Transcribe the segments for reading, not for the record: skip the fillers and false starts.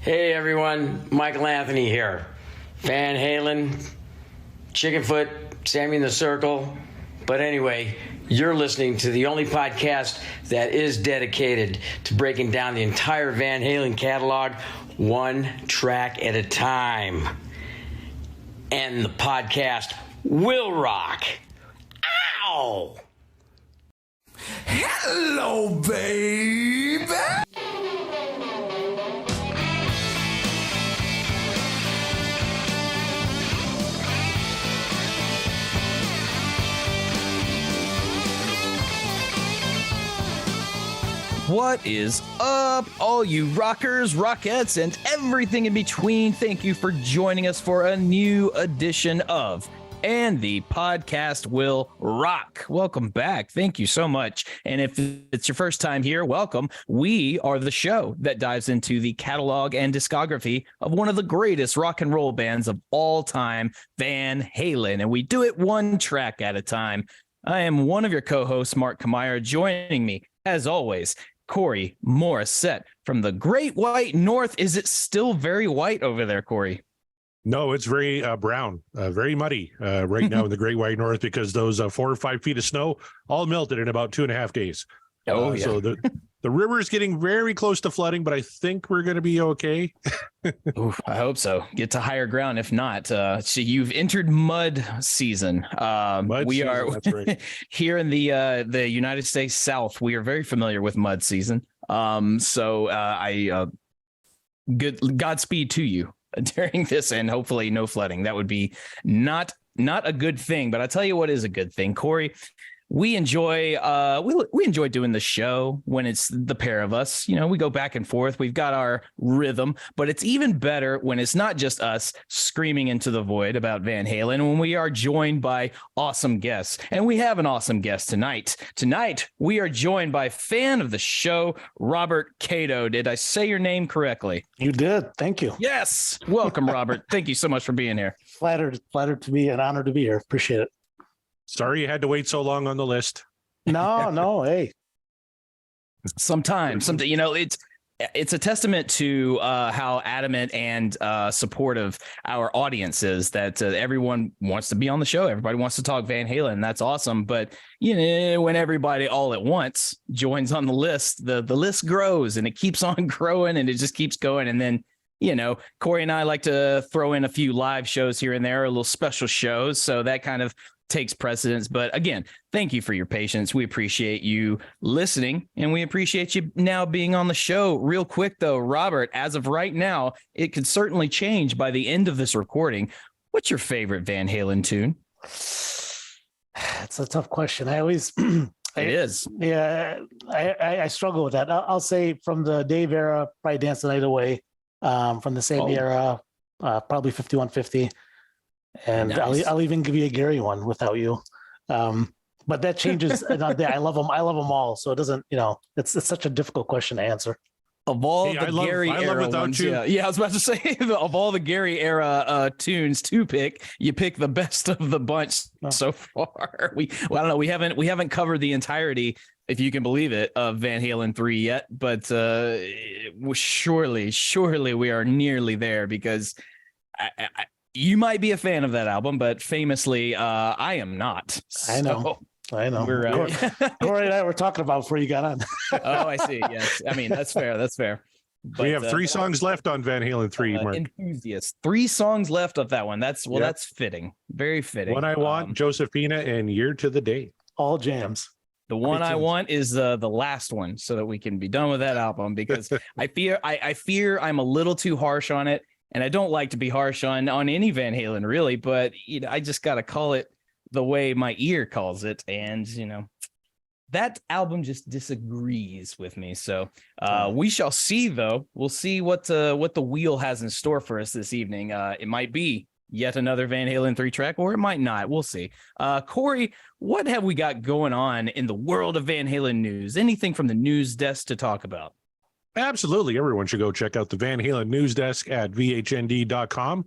Hey everyone, Michael Anthony here. Van Halen, Chickenfoot, Sammy in the Circle. But anyway, you're listening to the only podcast that is dedicated to breaking down the entire Van Halen catalog one track at a time. And the podcast will rock. Ow! Hello, baby! What is up, all you rockers, rockettes, and everything in between? Thank you for joining us for a new edition of And the Podcast Will Rock. Welcome back. Thank you so much. And if it's your first time here, welcome. We are the show that dives into the catalog and discography of one of the greatest rock and roll bands of all time, Van Halen. And we do it one track at a time. I am one of your co-hosts, Mark Kamier. Joining me, as always, Corey Morissette from the Great White North. Is it still very white over there, Corey? No, it's very brown, very muddy right now in the Great White North because those 4 or 5 feet of snow all melted in about 2.5 days. Yeah. So the river is getting very close to flooding, but I think we're going to be okay. Oof, I hope so. Get to higher ground. If not, so you've entered mud season. That's right. Here in the United States South. We are very familiar with mud season. Godspeed to you during this, and hopefully no flooding. That would be not a good thing. But I tell you what is a good thing, Corey. We enjoy we enjoy doing the show when it's the pair of us. You know, we go back and forth. We've got our rhythm, but it's even better when it's not just us screaming into the void about Van Halen, when we are joined by awesome guests. And we have an awesome guest tonight. Tonight, we are joined by fan of the show, Robert Cato. Did I say your name correctly? You did. Thank you. Yes. Welcome, Robert. Thank you so much for being here. Flattered to be an honor to be here. Appreciate it. Sorry you had to wait so long on the list. No. Hey, sometimes, you know, it's a testament to how adamant and supportive our audience is, that everyone wants to be on the show. Everybody wants to talk Van Halen. That's awesome. But, you know, when everybody all at once joins on the list, the list grows and it keeps on growing and it just keeps going. And then, you know, Corey and I like to throw in a few live shows here and there, a little special shows. So that kind of takes precedence. But again, thank you for your patience. We appreciate you listening, and we appreciate you now being on the show. Real quick though, Robert, as of right now, it could certainly change by the end of this recording. What's your favorite Van Halen tune? it's a tough question. I always It is. Yeah, I struggle with that. I'll say from the Dave era, probably Dance the Night Away. From the same era, probably 5150. And nice. I'll even give you a Gary one, Without You. But that changes. I love them. I love them all. So it doesn't, you know, it's such a difficult question to answer. Of all the Gary era ones, yeah, I was about to say, of all the Gary era tunes to pick, you pick the best of the bunch so far. I don't know. We haven't covered the entirety, if you can believe it, of Van Halen 3 yet, but surely we are nearly there, because you might be a fan of that album, but famously, I am not. I know. Corey and I were talking about before you got on. Oh, I see. Yes. I mean, that's fair. But, we have 3 songs left on Van Halen 3, Mark. Enthusiast. 3 songs left of that one. That's fitting. Very fitting. What I Want, Josephina, and Year to the Day. All jams. The one I want is the last one, so that we can be done with that album, because I fear I'm a little too harsh on it. And I don't like to be harsh on any Van Halen, really, but you know, I just got to call it the way my ear calls it. And, you know, that album just disagrees with me. So we shall see, though. We'll see what the wheel has in store for us this evening. It might be yet another Van Halen 3 track, or it might not. We'll see. Corey, what have we got going on in the world of Van Halen news? Anything from the news desk to talk about? Absolutely. Everyone should go check out the Van Halen news desk at vhnd.com.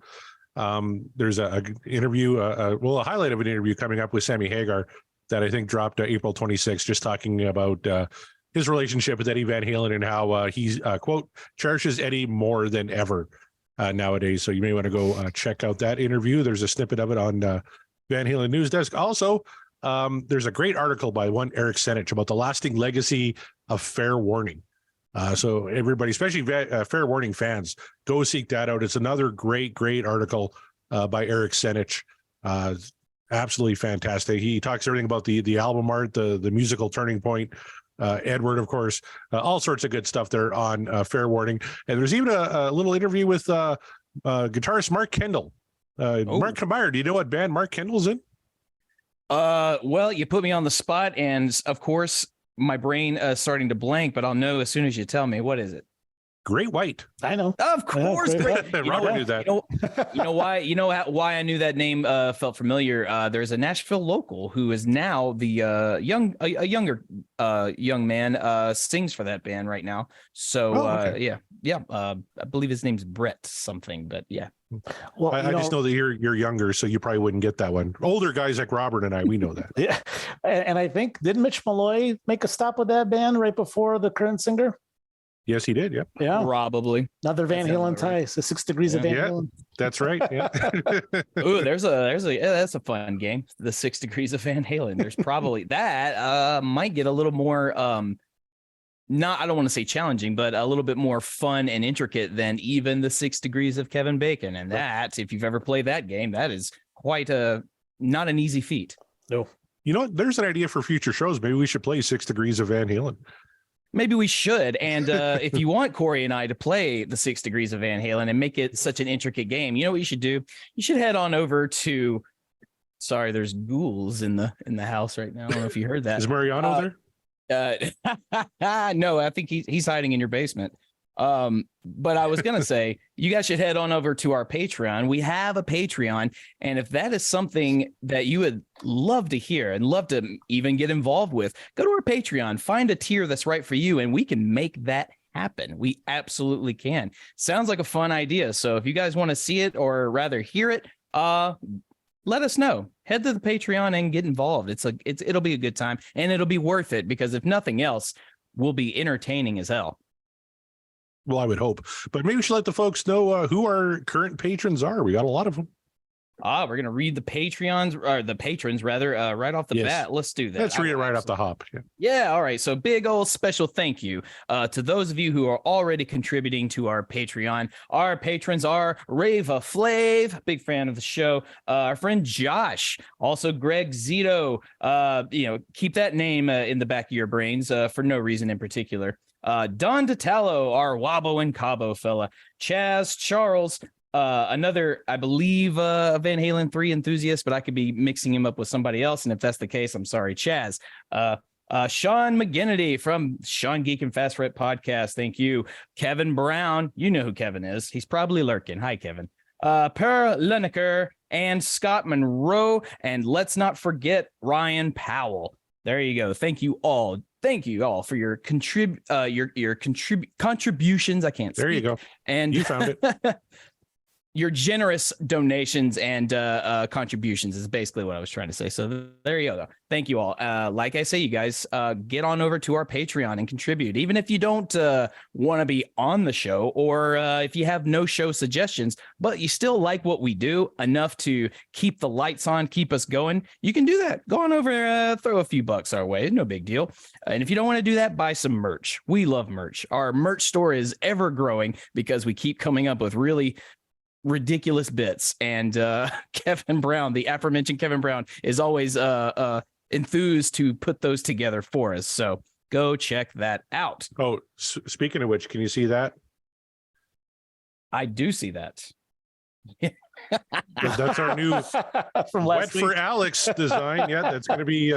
There's a interview, a highlight of an interview coming up with Sammy Hagar that I think dropped April 26th, just talking about his relationship with Eddie Van Halen and how he's quote cherishes Eddie more than ever nowadays. So you may want to go check out that interview. There's a snippet of it on Van Halen News Desk. Also, there's a great article by one Eric Senich about the lasting legacy of Fair Warning. So everybody, especially Fair Warning fans, go seek that out. It's another great article by Eric Senich. Absolutely fantastic. He talks everything about the album art, the musical turning point, Edward, of course, all sorts of good stuff there on Fair Warning. And there's even a little interview with guitarist Mark Kendall. Mark Kamier, do you know what band Mark Kendall's in? Well, you put me on the spot, and of course, my brain starting to blank, but I'll know as soon as you tell me. What is it? Great White. I know. Of course, great. Robert knew that. You know why? You know why I knew that name felt familiar. There's a Nashville local who is now the younger young man sings for that band right now. So okay. I believe his name's Brett something, but yeah. Well, I just know that you're younger, so you probably wouldn't get that one. Older guys like Robert and I, we know that. Yeah, and I think didn't Mitch Malloy make a stop with that band right before the current singer? Yes, he did. Yep. Yeah, Probably. another Van Halen tie. So 6 Degrees of Van Yeah. Halen. That's right. Yeah. Ooh, that's a fun game. The 6 Degrees of Van Halen. There's probably that might get a little more I don't want to say challenging, but a little bit more fun and intricate than even the 6 Degrees of Kevin Bacon. And that, if you've ever played that game, that is quite not an easy feat. No. You know what? There's an idea for future shows. Maybe we should play 6 Degrees of Van Halen. Maybe we should. And if you want Corey and I to play the 6 Degrees of Van Halen and make it such an intricate game, you know what you should do? You should head on over to. Sorry, there's ghouls in the house right now. I don't know if you heard that. Is Mariano there? No, I think he's hiding in your basement. But I was gonna say you guys should head on over to our Patreon. We have a Patreon, and if that is something that you would love to hear and love to even get involved with, go to our Patreon, find a tier that's right for you, and we can make that happen. We absolutely can. Sounds like a fun idea. So if you guys want to see it or rather hear it, let us know. Head to the Patreon and get involved. It'll be a good time, and it'll be worth it, because if nothing else, we'll be entertaining as hell. Well, I would hope, but maybe we should let the folks know who our current patrons are. We got a lot of them. We're gonna read the patrons rather right off the bat. Let's do that. Let's read it right off the hop. Yeah. All right. So big old special thank you to those of you who are already contributing to our Patreon. Our patrons are Rava Flav, big fan of the show. Our friend Josh, also Greg Zito. Keep that name in the back of your brains for no reason in particular. Don DeTallo, our Wabo and Cabo fella. Chaz Charles, another, I believe, Van Halen 3 enthusiast, but I could be mixing him up with somebody else. And if that's the case, I'm sorry, Chaz. Sean McGinnity from Sean Geek and Fast Ret podcast. Thank you. Kevin Brown. You know who Kevin is. He's probably lurking. Hi, Kevin. Per Lineker and Scott Monroe. And let's not forget Ryan Powell. There you go. Thank you all. Thank you all for your contributions. I can't. There you go. And you found it. Your generous donations and contributions is basically what I was trying to say. So there you go. Thank you all. Like I say, you guys get on over to our Patreon and contribute. Even if you don't want to be on the show, or if you have no show suggestions, but you still like what we do enough to keep the lights on, keep us going, you can do that. Go on over, throw a few bucks our way. No big deal. And if you don't want to do that, buy some merch. We love merch. Our merch store is ever growing because we keep coming up with really ridiculous bits, and Kevin Brown, the aforementioned Kevin Brown, is always enthused to put those together for us. So go check that out. Oh, speaking of which, can you see that? I do see that. That's our new from Wet last week. for Alex design. Yeah, that's going to be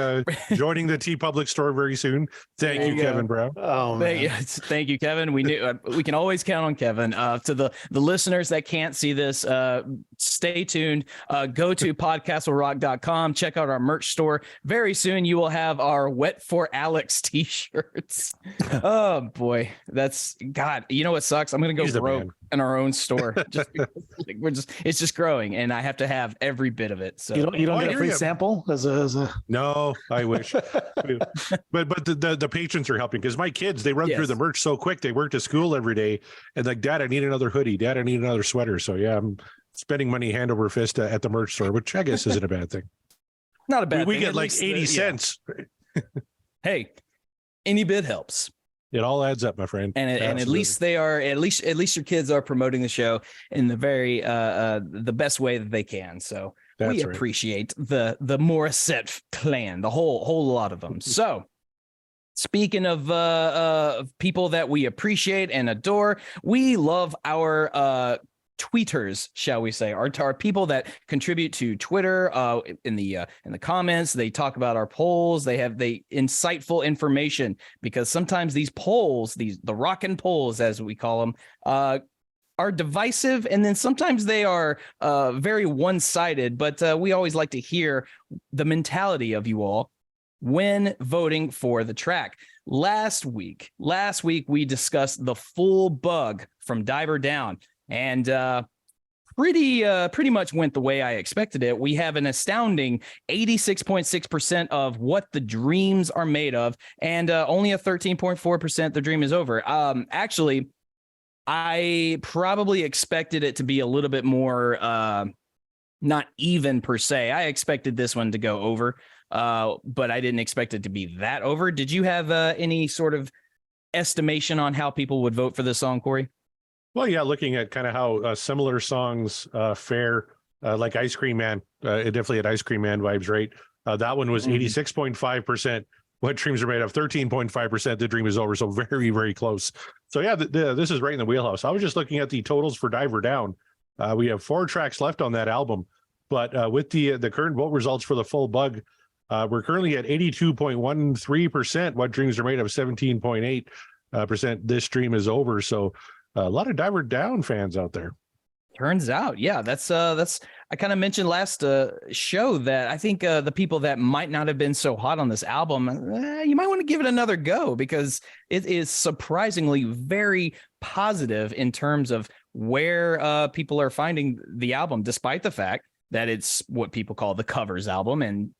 joining the T Public store very soon. Thank you, Kevin Brown. Oh, man. Thank you, Kevin. We knew we can always count on Kevin. To the listeners that can't see this, stay tuned. Go to podcastlerock.com. Check out our merch store. Very soon you will have our Wet for Alex t-shirts. Oh boy, that's God. You know what sucks? I'm gonna go broke in our own store. Just because, it's just growing, and I have to have every bit of it. So you don't get a free sample as a. No, I wish. but the patrons are helping because my kids, they run through the merch so quick. They work to school every day, and like, Dad, I need another hoodie. Dad, I need another sweater. So yeah, I'm spending money hand over fist at the merch store, which I guess isn't a bad thing. Not a bad thing. We get like 80 cents. Hey, any bit helps. It all adds up, my friend. And at least they are, at least your kids are promoting the show in the very the best way that they can. So we appreciate the Morissette clan, the whole lot of them. So speaking of people that we appreciate and adore, we love our tweeters, shall we say, our people that contribute to Twitter. In the comments, they talk about our polls. They have insightful information, because sometimes these polls, the rockin' polls as we call them, are divisive, and then sometimes they are very one-sided. But we always like to hear the mentality of you all when voting for the track. Last week we discussed the full bug from Diver Down. And pretty much went the way I expected it. We have an astounding 86.6% of what the dreams are made of, and only a 13.4% the dream is over. Actually, I probably expected it to be a little bit more not even per se. I expected this one to go over, but I didn't expect it to be that over. Did you have any sort of estimation on how people would vote for this song, Corey? Well, yeah, looking at kind of how similar songs fare, like Ice Cream Man, it definitely had Ice Cream Man vibes, right? That one was 86.5%. What Dreams Are Made Of, 13.5%. The Dream Is Over. So very, very close. So yeah, this is right in the wheelhouse. I was just looking at the totals for Diver Down. We have 4 tracks left on that album, but with the current vote results for the full bug, we're currently at 82.13%. What Dreams Are Made Of, 17.8%. This Dream Is Over. So a lot of Diver Down fans out there. Turns out, yeah, that's I kind of mentioned last show that I think the people that might not have been so hot on this album, you might want to give it another go, because it is surprisingly very positive in terms of where people are finding the album, despite the fact that it's what people call the covers album. And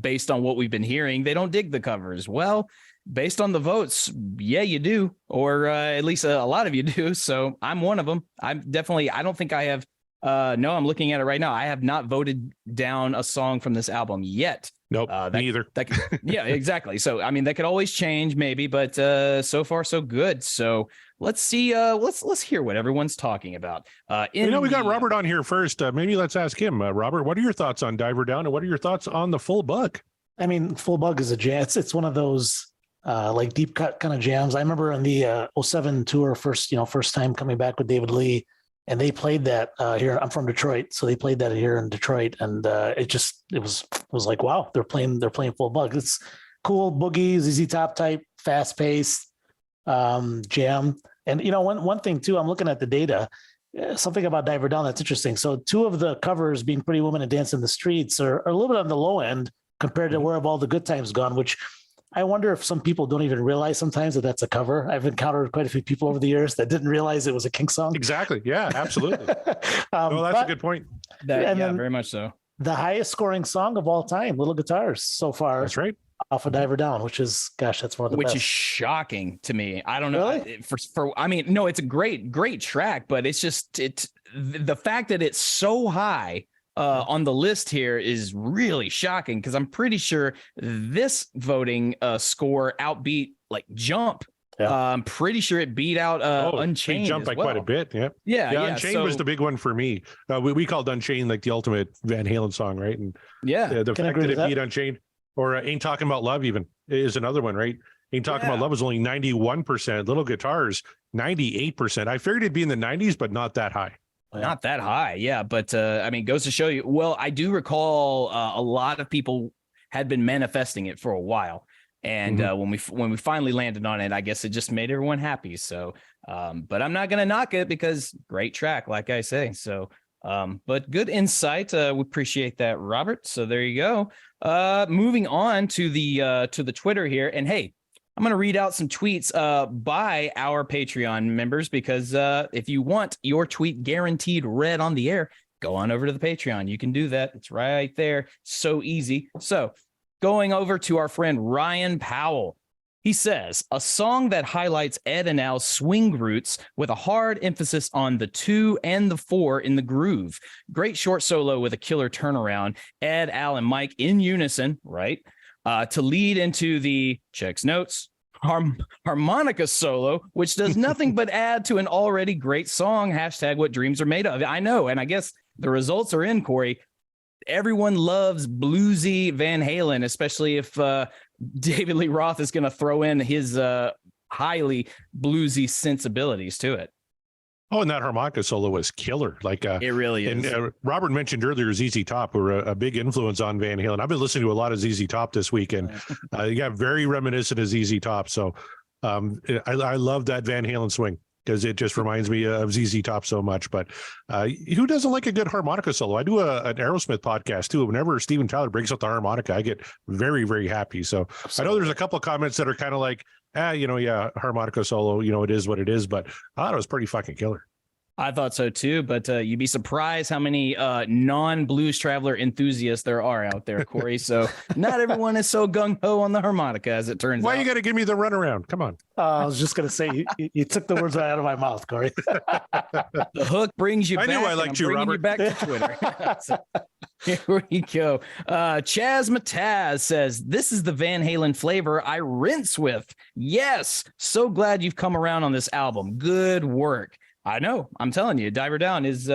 based on what we've been hearing, they don't dig the covers. Well, based on the votes, yeah, you do, or at least a lot of you do. So I'm one of them. I don't think I have. No, I'm looking at it right now. I have not voted down a song from this album yet. Nope, me either. Yeah, exactly. So, I mean, that could always change maybe, but so far so good. So let's see. Let's hear what everyone's talking about. We got Robert on here first. Maybe let's ask him. Robert, what are your thoughts on Diver Down, and what are your thoughts on the full bug? I mean, full bug is a jam. It's one of those like deep cut kind of jams. I remember on the 07 tour, first time coming back with David Lee, and they played that here. I'm from Detroit, so they played that here in Detroit, and it was like, wow, they're playing full bug. It's cool boogie, ZZ Top type, fast paced jam. And one thing too, I'm looking at the data. Something about Diver Down that's interesting. So 2 of the covers, being Pretty Woman and Dance in the Streets, are a little bit on the low end compared to Where Have All the Good Times Gone, which I wonder if some people don't even realize sometimes that that's a cover. I've encountered quite a few people over the years that didn't realize it was a Kinks song. Exactly. Yeah, absolutely. Well, that's a good point. Very much so. The highest scoring song of all time, Little Guitars, so far. That's right. Off of Diver Down, which is, gosh, that's one of the best. Which is shocking to me. I don't know. Really? I mean, no, it's a great track, but it's just the fact that it's so high on the list here is really shocking, because I'm pretty sure this voting score outbeat like Jump. Yeah. I'm pretty sure it beat out Unchained. Jump by quite a bit. Yeah. Unchained was the big one for me. We called Unchained like the ultimate Van Halen song, right? And the fact that it beat Unchained, or Ain't Talking About Love even, is another one, right? Ain't Talking About Love was only 91%. Little Guitars 98%. I figured it'd be in the 90s, but not that high. Not that high, yeah. But I mean, goes to show you. Well, I do recall a lot of people had been manifesting it for a while, and when we finally landed on it, I guess it just made everyone happy. So, but I'm not gonna knock it, because great track, like I say. So let's see. Yeah, But good insight. We appreciate that, Robert. So there you go. Moving on to the Twitter here, and hey, I'm going to read out some tweets by our Patreon members because if you want your tweet guaranteed read on the air, go on over to the Patreon. You can do that. It's right there. So easy. So going over to our friend Ryan Powell. He says, a song that highlights Ed and Al's swing roots with a hard emphasis on the 2 and the 4 in the groove. Great short solo with a killer turnaround. Ed, Al, and Mike in unison, right? To lead into the, checks notes, harmonica solo, which does nothing but add to an already great song. Hashtag what dreams are made of. I know, and I guess the results are in, Corey. Everyone loves bluesy Van Halen, especially if David Lee Roth is going to throw in his highly bluesy sensibilities to it. Oh, and that harmonica solo was killer. Like it really is. And Robert mentioned earlier ZZ Top were a big influence on Van Halen. I've been listening to a lot of ZZ Top this week, and you got very reminiscent of ZZ Top. So I love that Van Halen swing because it just reminds me of ZZ Top so much. But who doesn't like a good harmonica solo? I do an Aerosmith podcast too. Whenever Steven Tyler breaks out the harmonica, I get very, very happy. So absolutely. I know there's a couple of comments that are kind of like, harmonica solo, it is what it is. But I thought it was pretty fucking killer. I thought so too, but you'd be surprised how many non-Blues Traveler enthusiasts there are out there, Corey. So not everyone is so gung-ho on the harmonica, as it turns out. Why you got to give me the runaround? Come on. I was just going to say, you took the words right out of my mouth, Corey. The hook brings you back. I knew I liked you, Robert. You back to Twitter. So, here we go. Chaz Mataz says, this is the Van Halen flavor I rinse with. Yes. So glad you've come around on this album. Good work. I know. I'm telling you, Diver Down is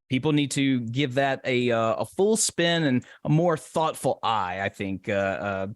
people need to give that a full spin and a more thoughtful eye, I think, or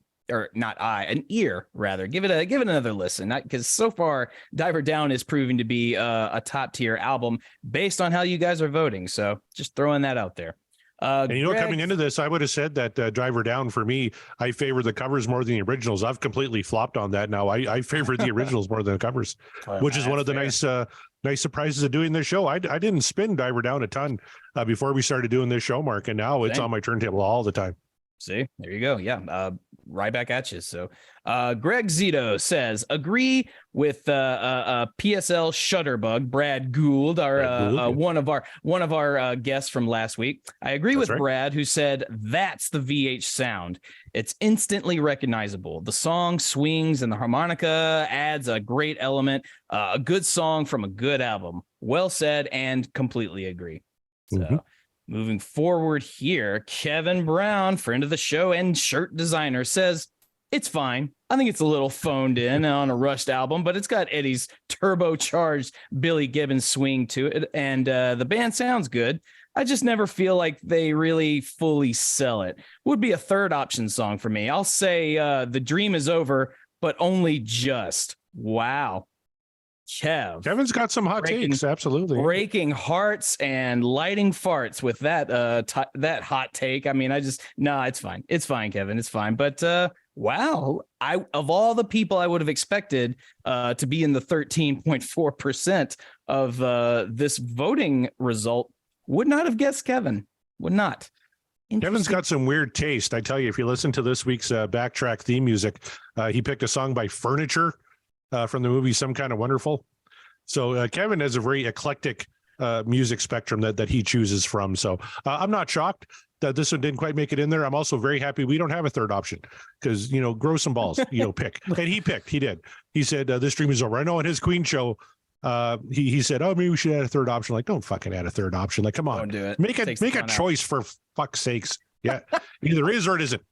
not eye, an ear rather. Give it another listen, because so far Diver Down is proving to be a top tier album based on how you guys are voting. So just throwing that out there. And Greg, coming into this, I would have said that Driver Down, for me, I favor the covers more than the originals. I've completely flopped on that now. I favor the originals more than the covers, which is one of the nice surprises of doing this show. I didn't spin Diver Down a ton before we started doing this show, Mark, and now it's on my turntable all the time. See, there you go. Yeah, right back at you. So Greg Zito says, agree with PSL Shutterbug, Brad Gould, one of our guests from last week. I agree with Brad, who said that's the VH sound. It's instantly recognizable. The song swings and the harmonica adds a great element. A good song from a good album. Well said, and completely agree. So moving forward here, Kevin Brown, friend of the show and shirt designer, says, it's fine. I think it's a little phoned in on a rushed album, but it's got Eddie's turbocharged Billy Gibbons swing to it, and the band sounds good. I just never feel like they really fully sell it. Would be a third option song for me. I'll say The Dream Is Over, but only just. Wow. Kevin's got some hot takes, absolutely. Breaking hearts and lighting farts with that that hot take. I mean, it's fine. It's fine, Kevin. It's fine. But wow, of all the people I would have expected to be in the 13.4% of this voting result, would not have guessed Kevin. Would not. Kevin's got some weird taste. I tell you, if you listen to this week's backtrack theme music, he picked a song by Furniture from the movie Some Kind of Wonderful. So Kevin has a very eclectic music spectrum that he chooses from. So I'm not shocked that this one didn't quite make it in there. I'm also very happy we don't have a third option because, grow some balls, pick. And he did. He said, this dream is over. I know on his Queen show, he said, oh, maybe we should add a third option. Like, don't fucking add a third option. Like, come on, don't do it. Make a choice for fuck's sakes. Yeah. Either is or it isn't.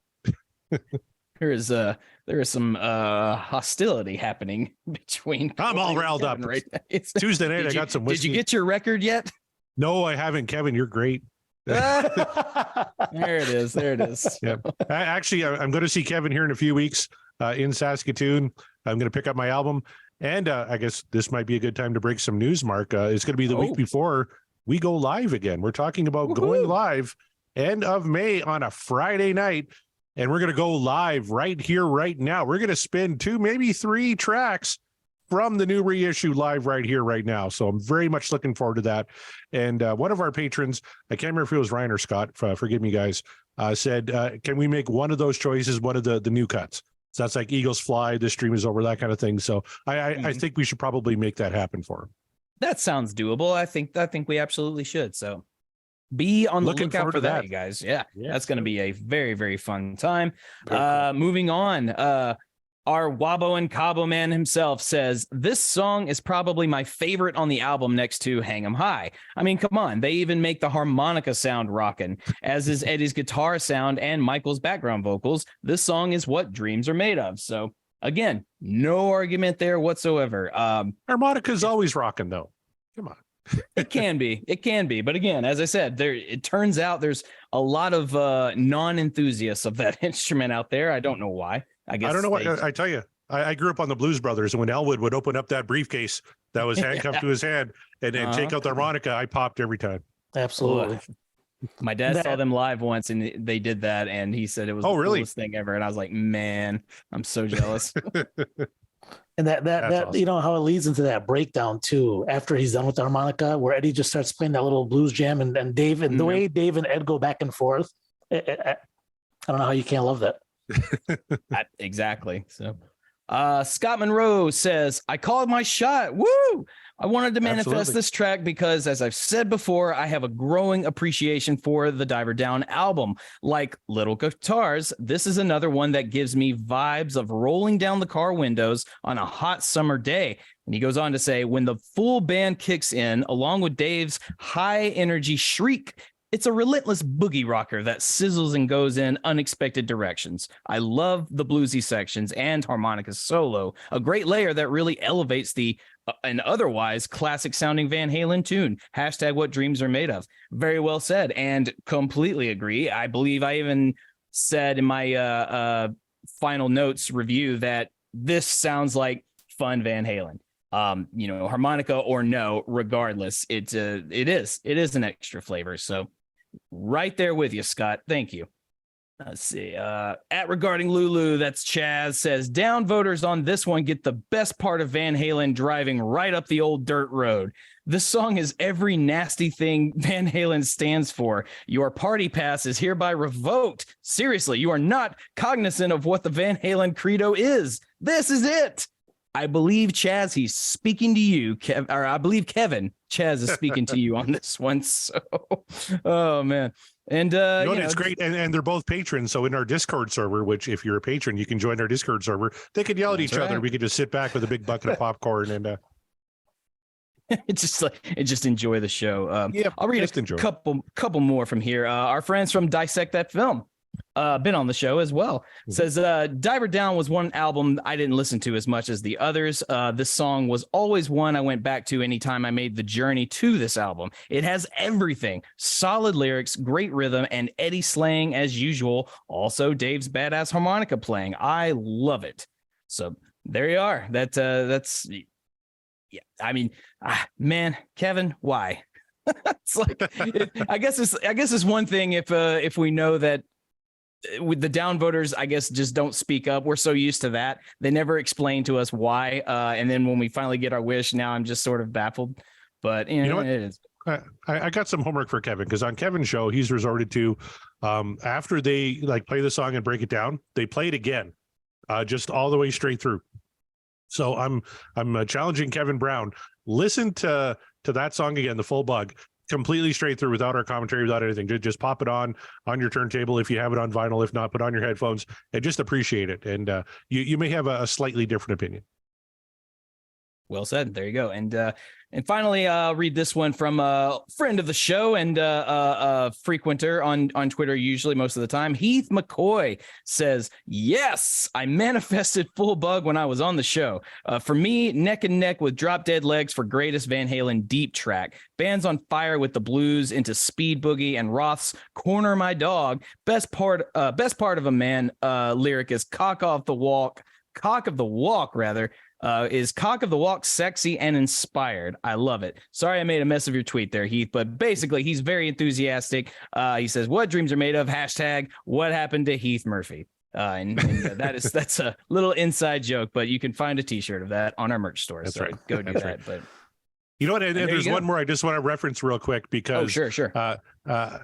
There is some hostility happening between. I'm all riled up. Right? It's Tuesday night. I got some whiskey. Did you get your record yet? No, I haven't. Kevin, you're great. There it is. Yeah. Actually, I'm going to see Kevin here in a few weeks in Saskatoon. I'm going to pick up my album. And I guess this might be a good time to break some news, Mark. It's going to be the week before we go live again. We're talking about going live end of May on a Friday night. And we're going to go live right here, right now. We're going to spin 2, maybe 3 tracks from the new reissue live right here, right now. So I'm very much looking forward to that. And one of our patrons, I can't remember if it was Ryan or Scott, forgive me guys, said, can we make one of those choices, one of the new cuts? So that's like Eagles Fly, This Dream Is Over, that kind of thing. So I think we should probably make that happen for him. That sounds doable. I think we absolutely should. So be on the lookout for that, you guys. Yeah, that's going to be a very, very fun time. Cool. Moving on. Our Wabo and Cabo man himself says, this song is probably my favorite on the album next to Hang 'em High. I mean, come on. They even make the harmonica sound rockin', as is Eddie's guitar sound and Michael's background vocals. This song is what dreams are made of. So again, no argument there whatsoever. Harmonica's always rocking though. Come on. It can be. But again, as I said, it turns out there's a lot of non-enthusiasts of that instrument out there. I don't know why. I don't know what I tell you. I grew up on the Blues Brothers, and when Elwood would open up that briefcase that was handcuffed to his hand and take out the harmonica, I popped every time. Absolutely. My dad saw them live once, and they did that, and he said it was the coolest thing ever. And I was like, man, I'm so jealous. And that awesome. You know how it leads into that breakdown too. After he's done with the harmonica, where Eddie just starts playing that little blues jam, and Dave, and the way Dave and Ed go back and forth, I don't know how you can't love that. Exactly. So Scott Monroe says, I called my shot. Woo! I wanted to manifest this track because, as I've said before, I have a growing appreciation for the Diver Down album. Like Little Guitars, this is another one that gives me vibes of rolling down the car windows on a hot summer day. And he goes on to say, when the full band kicks in, along with Dave's high energy shriek, it's a relentless boogie rocker that sizzles and goes in unexpected directions. I love the bluesy sections and harmonica solo, a great layer that really elevates the an otherwise classic sounding Van Halen tune. Hashtag what dreams are made of. Very well said, and completely agree. I believe I even said in my final notes review that this sounds like fun Van Halen. Harmonica or no, regardless, it is an extra flavor. So right there with you, Scott. Thank you. Let's see. At Regarding Lulu, that's Chaz, says, down voters on this one get the best part of Van Halen driving right up the old dirt road. This song is every nasty thing Van Halen stands for. Your party pass is hereby revoked. Seriously, you are not cognizant of what the Van Halen credo is. This is it. I believe, Chaz, he's speaking to you, or I believe Kevin, Chaz is speaking to you on this one. So, oh, man. And it's great. And they're both patrons. So in our Discord server, which if you're a patron, you can join our Discord server. They could yell at each other. We could just sit back with a big bucket of popcorn and just enjoy the show. I'll read a couple more from here. Our friends from Dissect That Film, been on the show as well, says Diver Down was one album I didn't listen to as much as the others. This song was always one I went back to anytime I made the journey to this album. It has everything: solid lyrics, great rhythm, and Eddie slaying as usual. Also Dave's badass harmonica playing. I love it. So there you are. That's yeah. I mean, man, Kevin, why? It's like I guess it's one thing if we know that with the downvoters, I guess, just don't speak up. We're so used to that. They never explain to us why. And then when we finally get our wish, now I'm just sort of baffled. But you know what? It is. I got some homework for Kevin, because on Kevin's show, he's resorted to after they play the song and break it down, they play it again, just all the way straight through. So I'm challenging Kevin Brown. Listen to that song again, the full bug, completely straight through, without our commentary, without anything. Just pop it on your turntable if you have it on vinyl. If not, put on your headphones and just appreciate it. And you may have a slightly different opinion. Well said. There you go. And finally, I'll read this one from a friend of the show and a frequenter on Twitter, usually most of the time. Heath McCoy says, yes, I manifested Full Bug when I was on the show. For me, neck and neck with Drop Dead Legs for greatest Van Halen deep track. Band's on fire with the blues into Speed Boogie, and Roth's Corner My Dog. Best part of a man lyric is cock of the walk, is cock of the walk sexy and inspired. I love it. Sorry I made a mess of your tweet there, Heath, but basically he's very enthusiastic. He says, what dreams are made of? Hashtag what happened to Heath Murphy. That's a little inside joke, but you can find a T-shirt of that on our merch store. That's so right. Go do That's that. right. But You know what? And there there's you go. one more I just want to reference real quick because sure.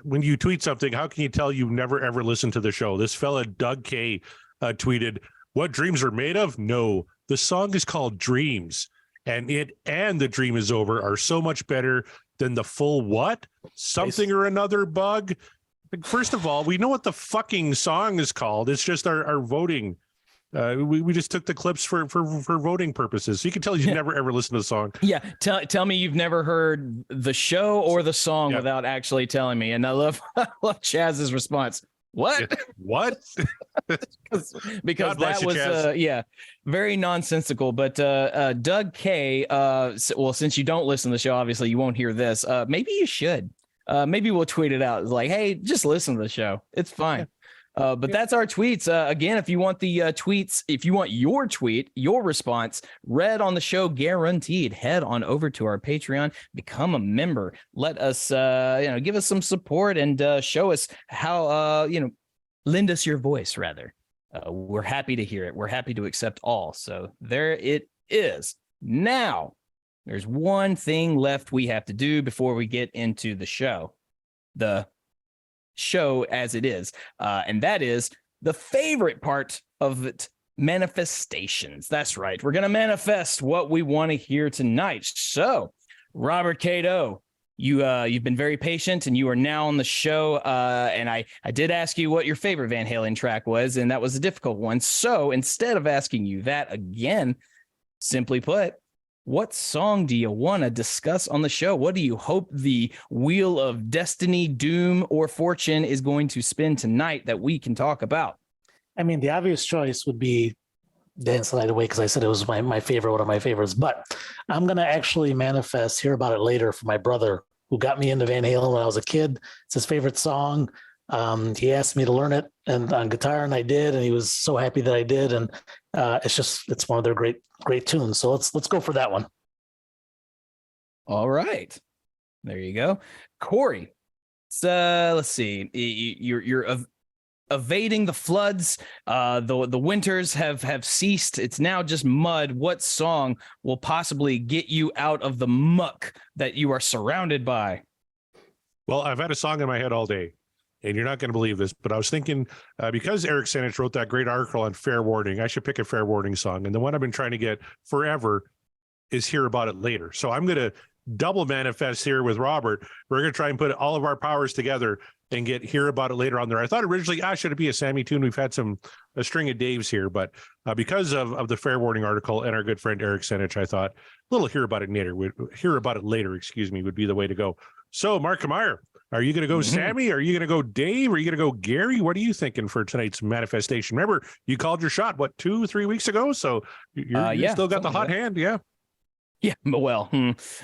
When you tweet something, how can you tell you've never ever listened to the show? This fella Doug K tweeted, "What dreams are made of? No, the song is called Dreams, and it and The Dream Is Over are so much better than the full what something or another bug." First of all, we know what the fucking song is called. It's just our voting. We just took the clips for voting purposes. So you can tell you've never ever listened to the song. Yeah, tell me you've never heard the show or the song without actually telling me. And I love Chaz's response. What? What? because that was very nonsensical. But Doug K, well, since you don't listen to the show, obviously you won't hear this. Maybe you should. Maybe we'll tweet it out. It's like, hey, just listen to the show. It's fine. But that's our tweets. Again, if you want the tweets, if you want your tweet, your response read on the show, guaranteed, head on over to our Patreon, become a member. Let us, give us some support and show us how, lend us your voice, rather. We're happy to hear it. We're happy to accept all. So there it is. Now, there's one thing left we have to do before we get into the show. The show as it is, and that is the favorite part of it, manifestations. That's right. We're going to manifest what we want to hear tonight. So, Robert Cato, you've been very patient, and you are now on the show. And I did ask you what your favorite Van Halen track was, and that was a difficult one. So, instead of asking you that again, simply put, what song do you want to discuss on the show? What do you hope the wheel of destiny, doom, or fortune is going to spin tonight that we can talk about? I mean, the obvious choice would be Dance the Night Away because I said it was my favorite, one of my favorites. But I'm going to actually manifest Hear About It Later for my brother who got me into Van Halen when I was a kid. It's his favorite song. He asked me to learn it and on guitar, and I did, and he was so happy that I did. And it's one of their great tunes. So let's go for that one. All right, there you go, Corey. So let's see. You're evading the floods. The winters have ceased. It's now just mud. What song will possibly get you out of the muck that you are surrounded by? Well, I've had a song in my head all day. And you're not going to believe this, but I was thinking because Eric Senich wrote that great article on Fair Warning, I should pick a Fair Warning song. And the one I've been trying to get forever is Hear About It Later. So I'm going to double manifest here with Robert. We're going to try and put all of our powers together and get Hear About It Later on there. I thought originally, should it be a Sammy tune? We've had a string of Daves here, but because of the Fair Warning article and our good friend Eric Senich, I thought a little Hear About It Later would be the way to go. So Mark Meyer, are you going to go Sammy? Are you going to go Dave? Are you going to go Gary? What are you thinking for tonight's manifestation? Remember, you called your shot, 2-3 weeks ago? So you still got the hot hand. Yeah. Yeah. Well,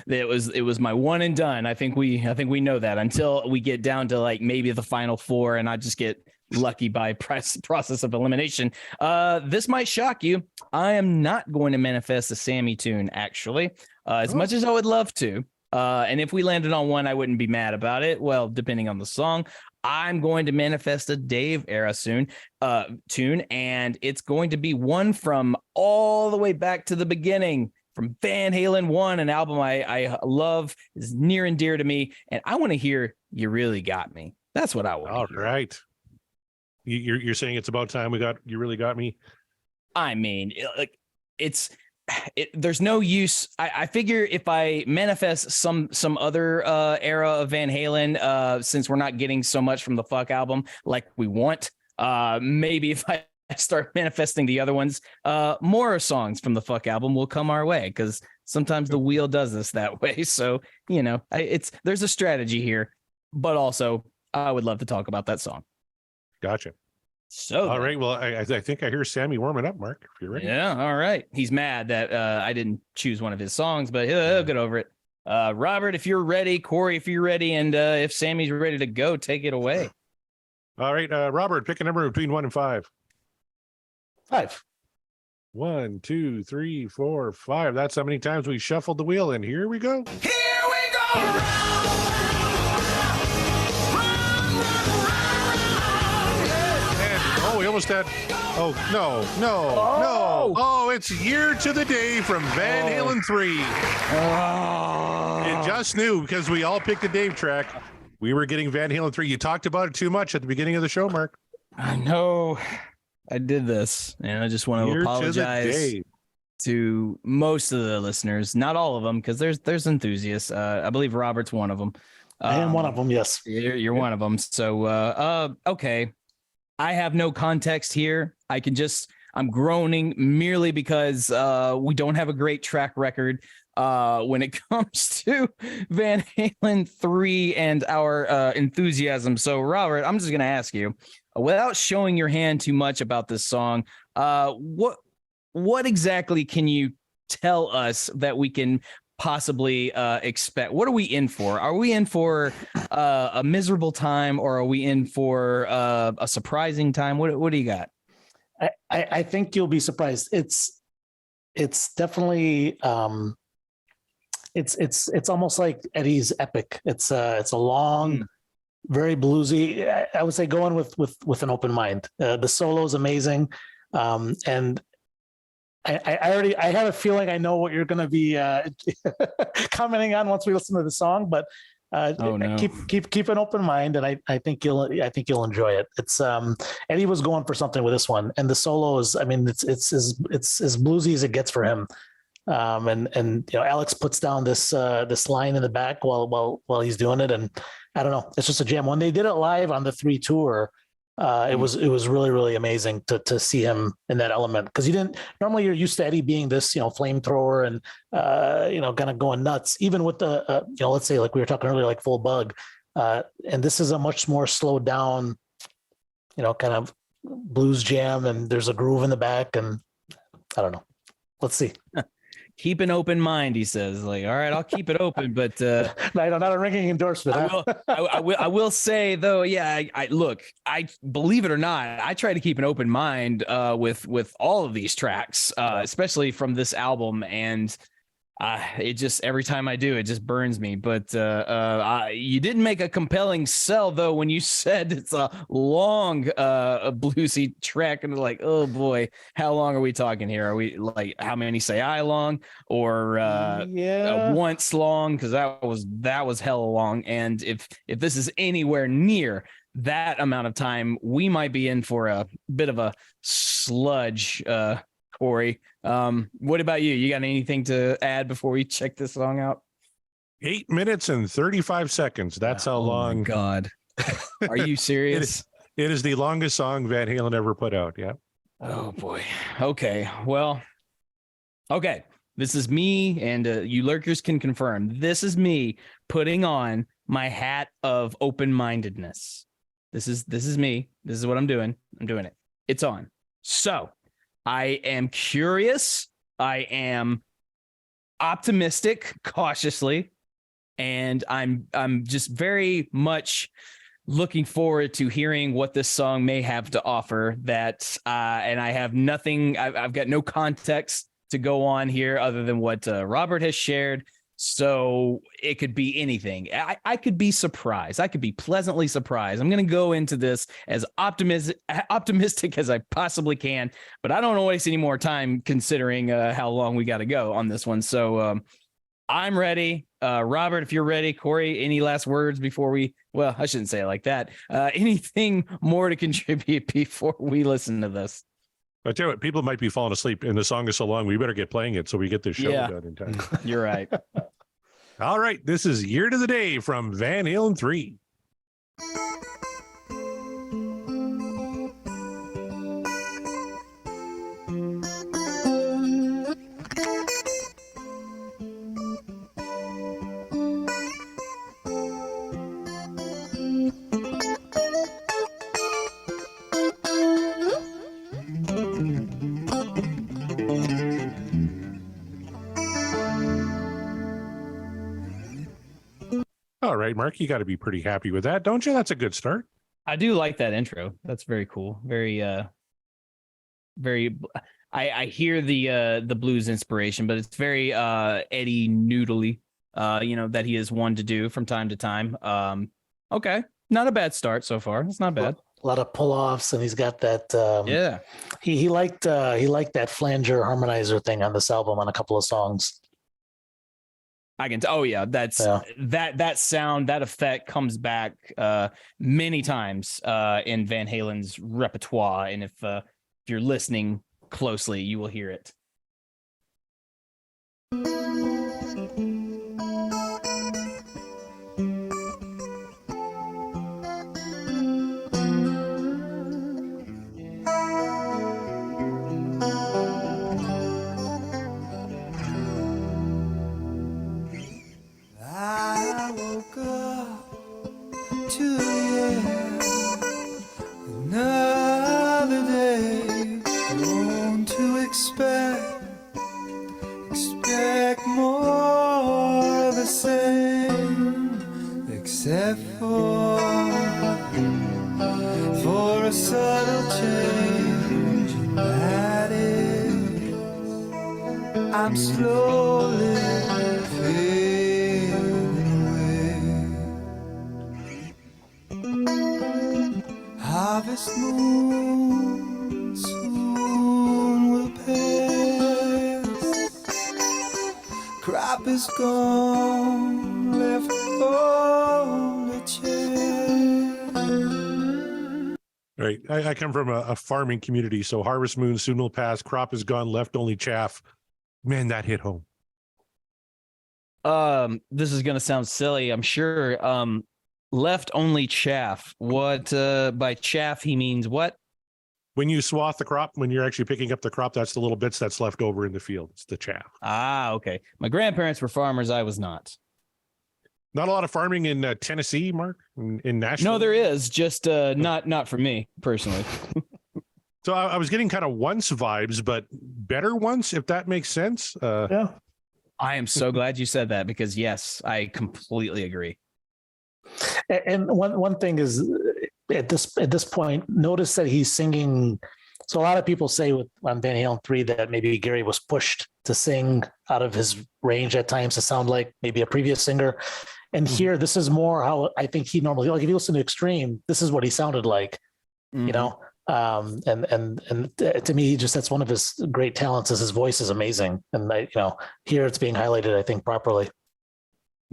it was my one and done. I think we know that until we get down to like maybe the final four and I just get lucky by process of elimination. This might shock you. I am not going to manifest a Sammy tune, actually, as much as I would love to. And if we landed on one, I wouldn't be mad about it. Well, depending on the song, I'm going to manifest a Dave era tune, and it's going to be one from all the way back to the beginning, from Van Halen 1, an album I love, is near and dear to me, and I want to hear You Really Got Me. That's what I want. All right. You're saying it's about time we got You Really Got Me? I mean, there's no use. I figure if I manifest some other era of Van Halen, since we're not getting so much from the Fuck album like we want, maybe if I start manifesting the other ones, more songs from the Fuck album will come our way, because sometimes the wheel does this that way. So, there's a strategy here, but also I would love to talk about that song. Gotcha. So all right. Well, I think I hear Sammy warming up, Mark, if you're ready. Yeah. All right. He's mad that I didn't choose one of his songs, but he'll get over it. Robert, if you're ready, Corey, if you're ready, and if Sammy's ready to go, take it away. All right. Robert, pick a number between 1 and 5. 5. 1, 2, 3, 4, 5. That's how many times we shuffled the wheel, and here we go. Here we go. We almost almost at. Oh no! Oh, it's Year to the Day from Van Halen 3. And just knew because we all picked a Dave track. We were getting Van Halen 3. You talked about it too much at the beginning of the show, Mark. I know I did this, and I just want to apologize to most of the listeners, not all of them, because there's enthusiasts. I believe Robert's one of them. I am one of them. Yes, you're one of them. So okay, I have no context here. I'm groaning merely because we don't have a great track record when it comes to Van Halen 3 and our enthusiasm. So Robert, I'm just going to ask you, without showing your hand too much about this song, what exactly can you tell us that we can possibly expect? What are we in for? Are we in for a miserable time, or are we in for a surprising time? What do you got? I think you'll be surprised. It's definitely it's almost like Eddie's Epic. It's a long, very bluesy. I would say go in with an open mind. The solo is amazing, and I have a feeling I know what you're going to be commenting on once we listen to the song, but keep an open mind, and I think you'll enjoy it. It's Eddie was going for something with this one, and the solo is, I mean, it's as bluesy as it gets for him. And you know, Alex puts down this line in the back while he's doing it, and I don't know, it's just a jam. When they did it live on the 3 tour, it was really, really amazing to see him in that element, because normally you're used to Eddie being this, you know, flamethrower and kind of going nuts, even with the let's say, like we were talking earlier, like Full Bug, and this is a much more slowed down, kind of blues jam, and there's a groove in the back, and I don't know, let's see. Keep an open mind, he says. Like, all right, I'll keep it open, but not a ringing endorsement. I will say though, yeah, I look, I believe it or not, I try to keep an open mind with all of these tracks, especially from this album, and it just, every time I do, it just burns me. But you didn't make a compelling sell though when you said it's a long a bluesy track, and like, oh boy, how long are we talking here? Are we like, how many say I long, or once long? Because that was hella long, and if this is anywhere near that amount of time, we might be in for a bit of a sludge. Corey, what about you? You got anything to add before we check this song out? 8 minutes and 35 seconds. That's how long. My God, are you serious? It is the longest song Van Halen ever put out. Yeah. Oh boy. Okay. Well. Okay. This is me, and you lurkers can confirm. This is me putting on my hat of open-mindedness. This is me. This is what I'm doing. I'm doing it. It's on. So. I am curious. I am optimistic, cautiously, and I'm just very much looking forward to hearing what this song may have to offer. That and I have nothing. I've got no context to go on here other than what Robert has shared. So it could be anything. I could be surprised. I could be pleasantly surprised. I'm going to go into this as optimistic as I possibly can, but I don't want to waste any more time considering how long we got to go on this one. So I'm ready. Robert, if you're ready. Corey, any last words before we, well, I shouldn't say it like that. Anything more to contribute before we listen to this? I tell you what, people might be falling asleep, and the song is so long, we better get playing it so we get this show done in time. You're right. All right, this is Year to the Day from Van Halen 3. All right, Mark, you got to be pretty happy with that, don't you? That's a good start. I do like that intro. That's very cool. Very, very. I hear the blues inspiration, but it's very Eddie Noodly, that he is one to do from time to time. Okay, not a bad start so far. It's not bad. a lot of pull-offs, and he's got that. Yeah. He liked that flanger harmonizer thing on this album on a couple of songs. I can. Oh yeah, that's that sound, that effect comes back many times in Van Halen's repertoire, and if you're listening closely, you will hear it. I woke up to the air, another day, grown to expect more of the same, except for a subtle change, and that is, I'm slowly harvest moon soon will pass. Crop is gone, left on the chair. Right. I come from a farming community, so harvest moon soon will pass. Crop is gone, left only chaff. Man, that hit home. This is gonna sound silly, I'm sure. Left only chaff. What by chaff he means what? When you swath the crop, when you're actually picking up the crop, that's the little bits that's left over in the field. It's the chaff. Ah, okay. My grandparents were farmers. I was not. Not a lot of farming in Tennessee, Mark, in Nashville. No, there is, just not for me personally. So I was getting kind of once vibes, but better once, if that makes sense. Yeah. I am so glad you said that, because yes, I completely agree. And one thing is, at this point, notice that he's singing. So a lot of people say on Van Halen 3 that maybe Gary was pushed to sing out of his range at times to sound like maybe a previous singer. And here, this is more how I think he normally, like if you listen to Extreme, this is what he sounded like, you know? And to me, that's one of his great talents, is his voice is amazing. And here it's being highlighted, I think, properly.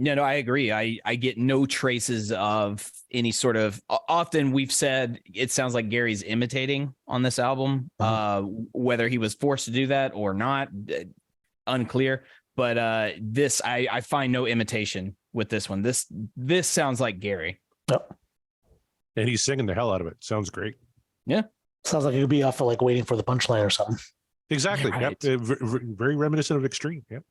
Yeah, no, I agree. I get no traces of any sort of. Often we've said it sounds like Gary's imitating on this album. Whether he was forced to do that or not, unclear. But this, I find no imitation with this one. This sounds like Gary. Yep. And he's singing the hell out of it. Sounds great. Yeah, sounds like it could be off of like Waiting for the Punchline or something. Exactly. Yeah, right. Yep. Very reminiscent of Extreme. Yep.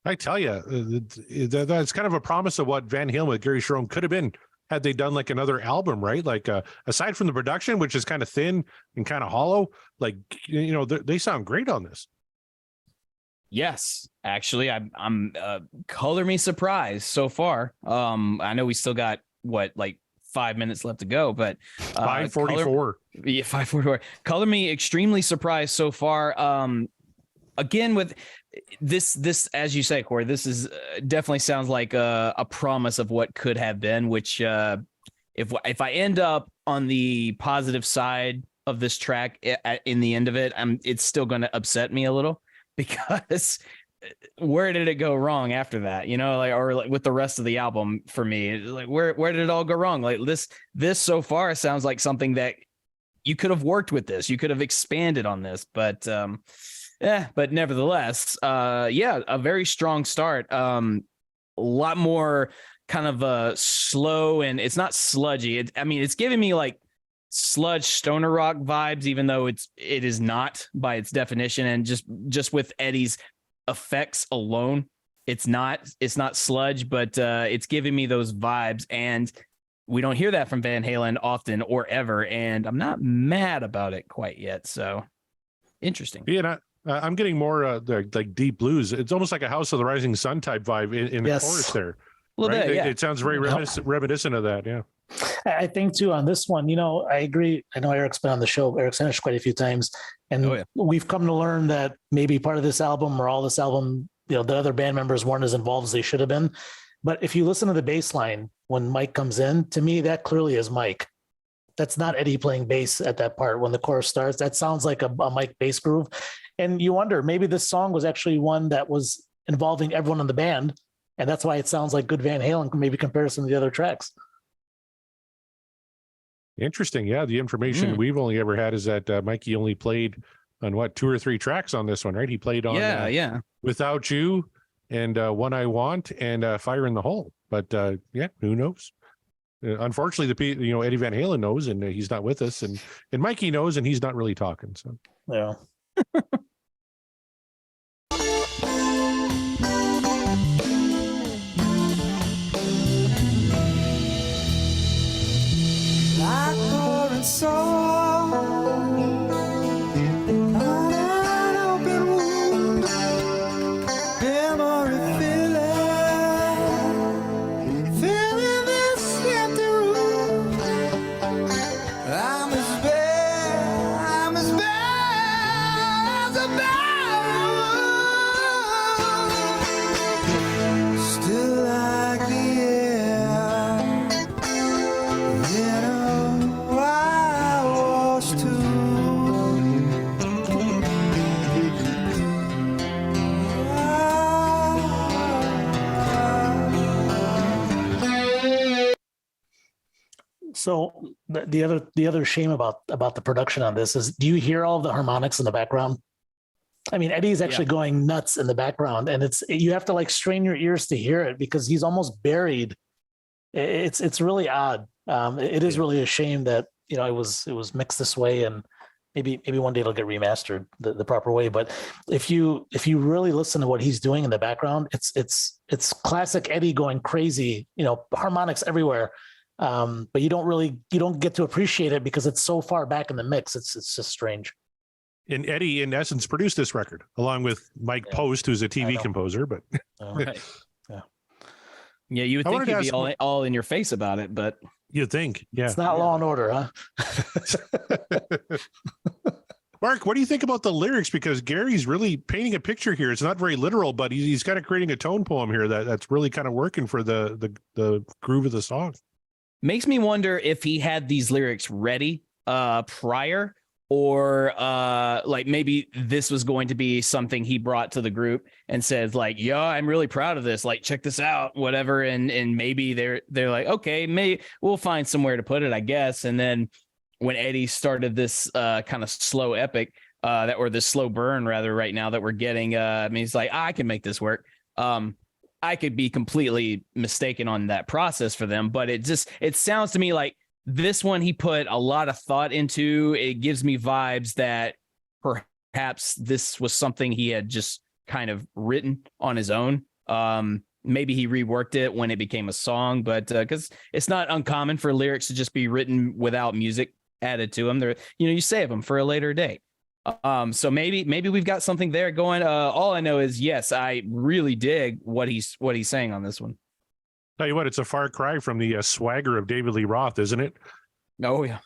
I tell you, that's kind of a promise of what Van Halen with Gary Cherone could have been had they done like another album, right? Like aside from the production, which is kind of thin and kind of hollow, like, they sound great on this. Yes, actually, I'm color me surprised so far. I know we still got 5 minutes left to go, but 5:44. Yeah, 5:44. Color me extremely surprised so far. Again, with this, as you say, Corey, this is definitely sounds like a promise of what could have been, which if I end up on the positive side of this track in the end of it, it's still going to upset me a little, because where did it go wrong after that? Or like with the rest of the album for me, like where did it all go wrong? Like this so far sounds like something that you could have worked with this, you could have expanded on this, but nevertheless, a very strong start. A lot more kind of slow, and it's not sludgy. It's giving me like sludge stoner rock vibes, even though it is not by its definition. And just with Eddie's effects alone, it's not sludge, but it's giving me those vibes, and we don't hear that from Van Halen often or ever, and I'm not mad about it quite yet. So interesting. Yeah, I'm getting more like deep blues. It's almost like a House of the Rising Sun type vibe in the chorus there. A little bit, yeah. It sounds very reminiscent of that. Yeah. I think too on this one, I agree. I know Eric's been on the show, Eric Senich, quite a few times, and we've come to learn that maybe part of this album or all this album, the other band members weren't as involved as they should have been. But if you listen to the bass line when Mike comes in, to me, that clearly is Mike. That's not Eddie playing bass at that part. When the chorus starts, that sounds like a Mike bass groove. And you wonder, maybe this song was actually one that was involving everyone in the band, and that's why it sounds like good Van Halen, maybe comparison to the other tracks. Interesting. Yeah, the information we've only ever had is that Mikey only played on 2 or 3 tracks on this one, right? He played on Without You and One I Want and Fire in the Hole. But who knows? Unfortunately, Eddie Van Halen knows, and he's not with us, and Mikey knows, and he's not really talking. So yeah. Like pouring salt on an open wound, memory filling this empty room. I'm as bad as a bad wound. Still like the air. So the other shame about the production on this is, do you hear all of the harmonics in the background? Eddie's actually going nuts in the background, and you have to like strain your ears to hear it because he's almost buried. It's really odd. It is really a shame that it was mixed this way, and maybe one day it'll get remastered the proper way. But if you really listen to what he's doing in the background, it's classic Eddie going crazy. Harmonics everywhere. But you don't get to appreciate it because it's so far back in the mix. It's just strange. And Eddie, in essence, produced this record along with Mike Post, who's a TV composer. But right. You would think he'd be all in your face about it, but you'd think, it's not Law and Order, huh? Mark, what do you think about the lyrics? Because Gary's really painting a picture here. It's not very literal, but he's kind of creating a tone poem here that's really kind of working for the groove of the song. Makes me wonder if he had these lyrics ready prior, or like maybe this was going to be something he brought to the group and said like, yeah, I'm really proud of this. Like, check this out, whatever. And maybe they're like, okay, maybe we'll find somewhere to put it, I guess. And then when Eddie started this kind of slow epic or this slow burn rather right now that we're getting, he's like, I can make this work. I could be completely mistaken on that process for them, but it sounds to me like this one he put a lot of thought into. It gives me vibes that perhaps this was something he had just kind of written on his own. Maybe he reworked it when it became a song, but because it's not uncommon for lyrics to just be written without music added to them. You save them for a later date. So maybe we've got something there going. All I know is, yes, I really dig what he's saying on this one. Tell you what, it's a far cry from the swagger of David Lee Roth, isn't it? Oh yeah.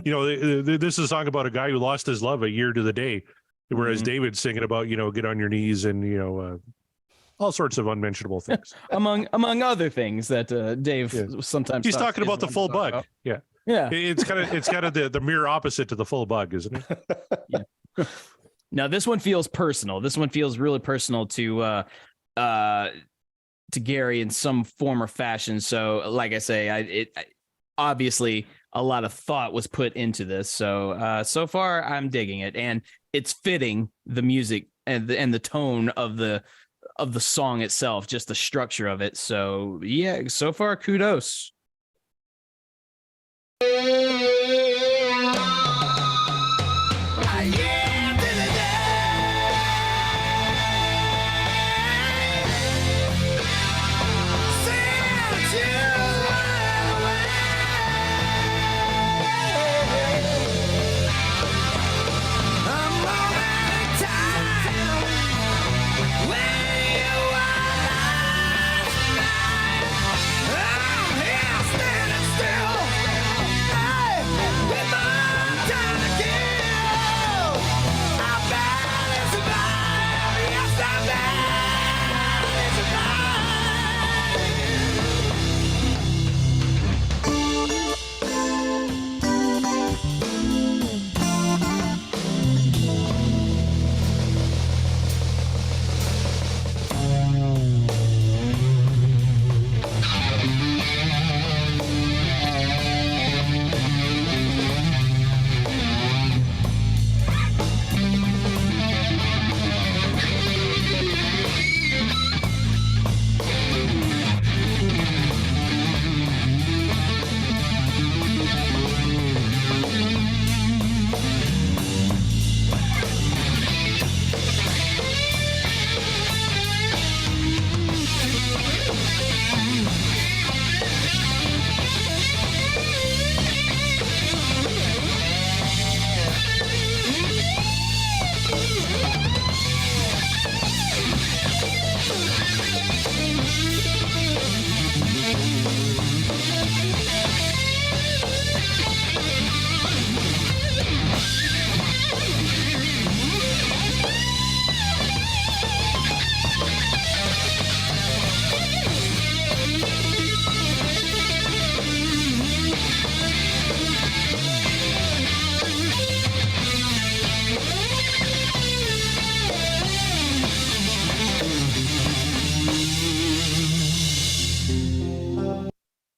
This is a song about a guy who lost his love a year to the day, whereas David's singing about get on your knees and all sorts of unmentionable things. among other things that Dave Yeah. sometimes He's thought talking is about the one to full talk bug. about. Yeah. Yeah. It's kind of the mirror opposite to the full bug, isn't it? Now this one feels personal. This one feels really personal to Gary in some form or fashion. So, like I say, obviously a lot of thought was put into this. So, so far I'm digging it, and it's fitting the music and the tone of the song itself, just the structure of it. So, yeah, so far kudos.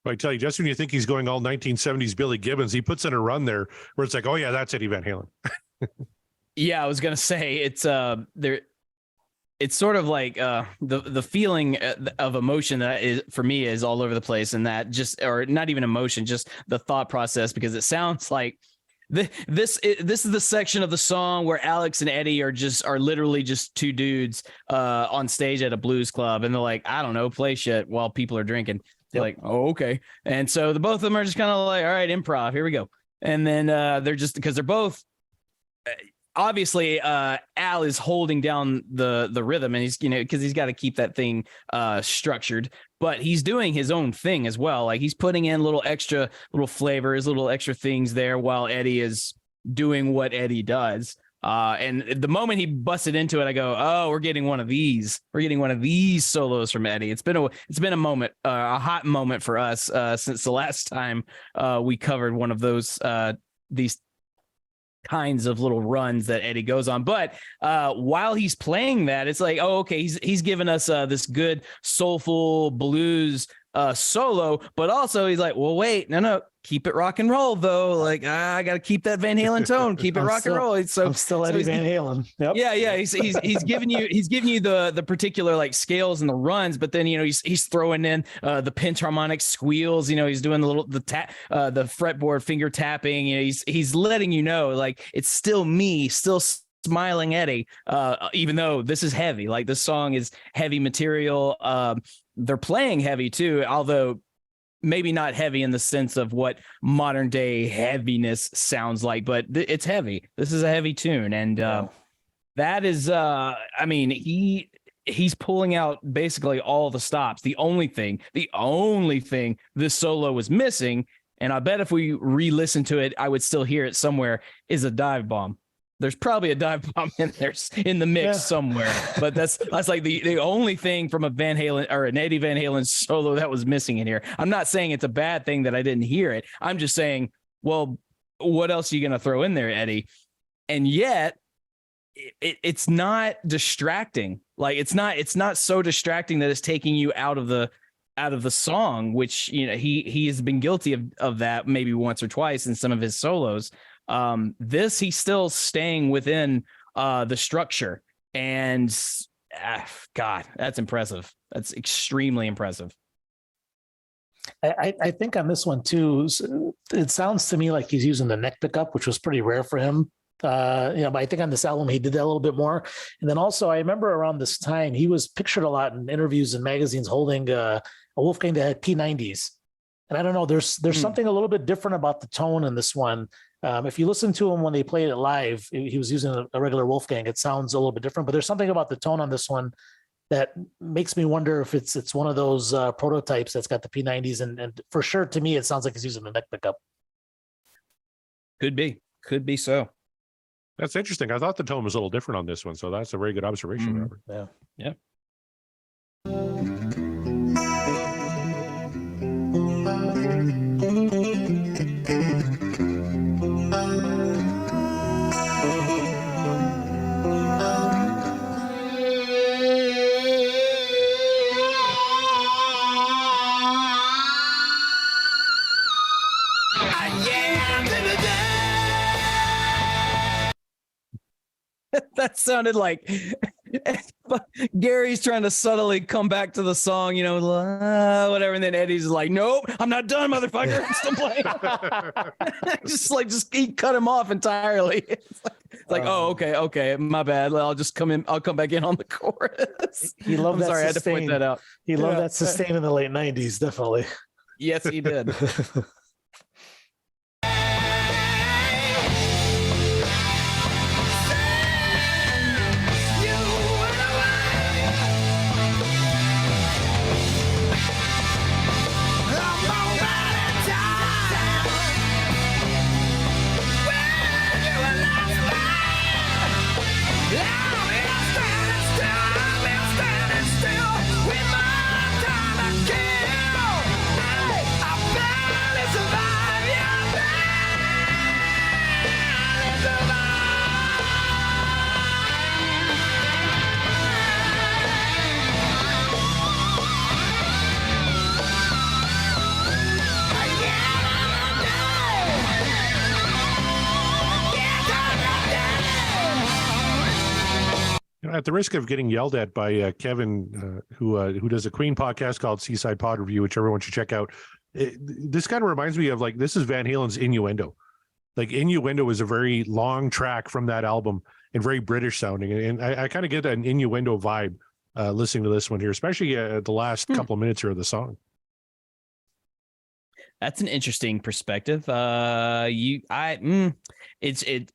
I tell you, just when you think he's going all 1970s Billy Gibbons, he puts in a run there where it's like, oh yeah, that's Eddie Van Halen. Yeah, I was gonna say it's there. It's sort of like the feeling of emotion that is for me is all over the place, and that just or not even emotion, just the thought process, because it sounds like this is the section of the song where Alex and Eddie are literally just two dudes on stage at a blues club, and they're like, I don't know, play shit while people are drinking. They're like, oh, okay. And so the both of them are just kind of like, all right, improv, here we go. And then they're just, because they're both obviously Al is holding down the rhythm, and he's, because he's got to keep that thing structured, but he's doing his own thing as well. Like he's putting in little flavors, little extra things there while Eddie is doing what Eddie does. And the moment he busted into it, I go, oh, we're getting one of these. We're getting one of these solos from Eddie. It's been a moment, a hot moment for us since the last time we covered one of those these kinds of little runs that Eddie goes on. But while he's playing that, it's like, oh, okay, he's giving us this good soulful blues solo, but also he's like, well, wait, no, keep it rock and roll though. Like I got to keep that Van Halen tone, keep it rock and roll. I'm still Eddie Van Halen. Yep. Yeah. He's giving you the particular like scales and the runs, but then he's throwing in the pinch harmonic squeals. He's doing the fretboard finger tapping. He's letting you know like it's still me, still smiling Eddie. Even though this is heavy, like this song is heavy material. They're playing heavy too, although maybe not heavy in the sense of what modern day heaviness sounds like, but it's heavy. This is a heavy tune. And that is, he's pulling out basically all the stops. The only thing this solo was missing, and I bet if we re-listen to it, I would still hear it somewhere, is a dive bomb. there's probably a dive bomb in there in the mix somewhere. But that's like the only thing from a Van Halen or an Eddie Van Halen solo that was missing in here. I'm not saying it's a bad thing that I didn't hear it. I'm just saying, well, what else are you going to throw in there, Eddie? And yet it's not distracting. Like it's not so distracting that it's taking you out of the song, which, you know, he has been guilty of that maybe once or twice in some of his solos. He's still staying within the structure, and God, that's impressive. That's extremely impressive. I think on this one too, it sounds to me like he's using the neck pickup, which was pretty rare for him. But I think on this album he did that a little bit more. And then also I remember around this time he was pictured a lot in interviews and magazines holding a Wolfgang that had P90s. And I don't know, there's something a little bit different about the tone in this one. If you listen to him when they played it live, he was using a regular Wolfgang. It sounds a little bit different, but there's something about the tone on this one that makes me wonder if it's one of those prototypes that's got the P90s. And for sure, to me, it sounds like he's using the neck pickup. Could be so. That's interesting. I thought the tone was a little different on this one, so that's a very good observation, Robert. Yeah. That sounded like Gary's trying to subtly come back to the song, you know, whatever. And then Eddie's like, nope, I'm not done, motherfucker. I'm still playing. just he cut him off entirely. It's like, oh, okay, my bad. Well, I'll just come back in on the chorus. He loved that. Sorry, I had to point that out. He loved that sustain in the late 90s, definitely. Yes, he did. At the risk of getting yelled at by Kevin, who does a Queen podcast called Seaside Pod Review, which everyone should check out. This kind of reminds me of like, this is Van Halen's Innuendo. Like Innuendo is a very long track from that album and very British sounding. And I kind of get an Innuendo vibe listening to this one here, especially the last couple of minutes here of the song. That's an interesting perspective. It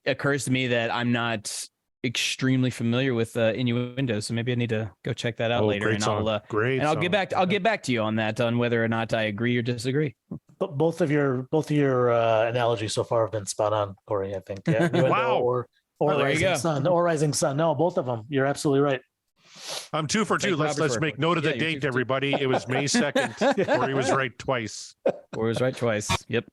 occurs to me that I'm not extremely familiar with Innuendo, so maybe I need to go check that out later. And I'll get back to you on that, on whether or not I agree or disagree. But both of your analogies so far have been spot on, Corey. I think. Yeah. Wow. Or Rising Sun. Or Rising Sun. No, both of them. You're absolutely right. I'm 2 for 2. Let's make note of the date, everybody. It was May 2nd. Corey was right twice. Corey was right twice. Yep.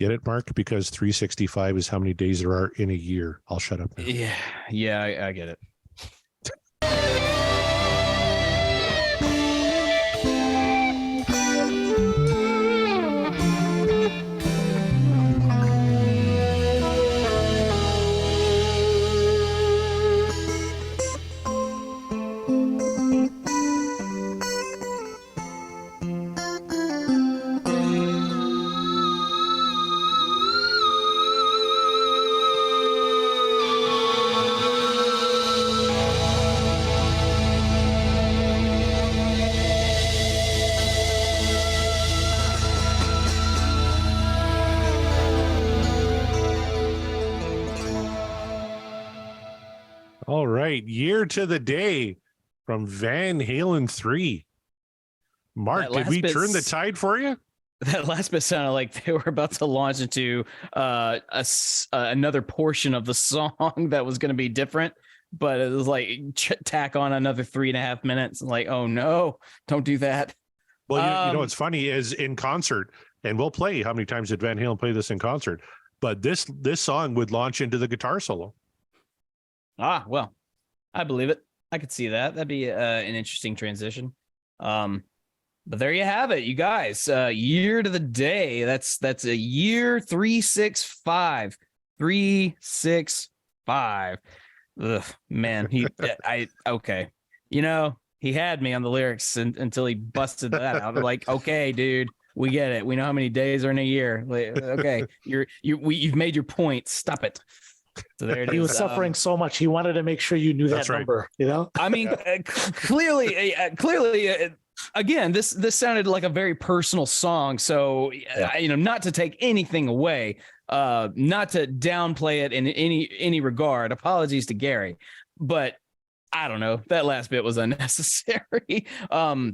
Get it, Mark? Because 365 is how many days there are in a year. I'll shut up now. Yeah, I get it. All right. Year to the Day from Van Halen 3. Mark, That did last we turn the bit's- tide for you? That last bit sounded like they were about to launch into another portion of the song that was going to be different, but it was like tack on another 3.5 minutes. Like, oh no, don't do that. Well, you know Um, what's funny is in concert, and we'll play. How many times did Van Halen play this in concert? But this song would launch into the guitar solo. Well, I believe it. I could see that. That'd be an interesting transition. But there you have it, you guys. Year to the day. That's a year 365. 365. Ugh, man. Okay. You know, he had me on the lyrics until he busted that out. I'm like, okay, dude, we get it. We know how many days are in a year. Like, okay, you've made your point. Stop it. So there it is. He was suffering so much. He wanted to make sure you knew that That's right. number. You know. I mean, clearly, again, this sounded like a very personal song. So, not to take anything away, not to downplay it in any regard. Apologies to Gary, but I don't know. That last bit was unnecessary.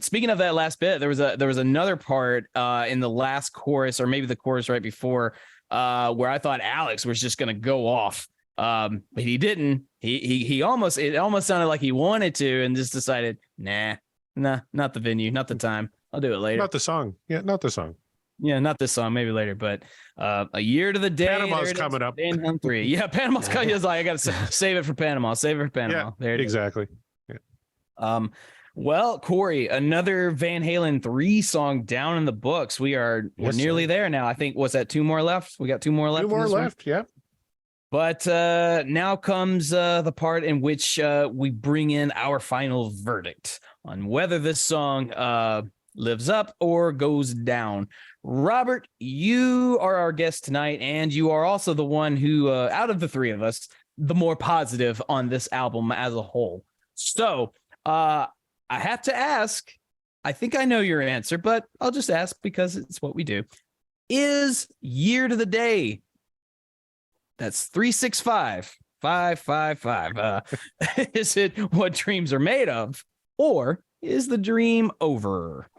Speaking of that last bit, there was another part in the last chorus, or maybe the chorus right before, where I thought Alex was just going to go off. But he didn't. It almost sounded like he wanted to, and just decided, nah, not the venue, not the time. I'll do it later. Not the song. Yeah, not the song. Yeah, not this song, maybe later. But a year to the day. Panama's there it is, coming up. Van Halen 3. Yeah, Panama's coming. He's like, I got to save it for Panama. Save it for Panama. Yeah, There it is. exactly. Well, Corey, another Van Halen 3 song down in the books. We're Yes, nearly sir. there now. I think, was that 2 more left? We got 2 more left. Two in more this one? left. Yeah. But now comes the part in which we bring in our final verdict on whether this song lives up or goes down. Robert, you are our guest tonight, and you are also the one who, out of the three of us, the more positive on this album as a whole. So I have to ask, I think I know your answer, but I'll just ask because it's what we do. Is Year to the Day, that's 365, 555, is it What Dreams Are Made Of, or is the dream over?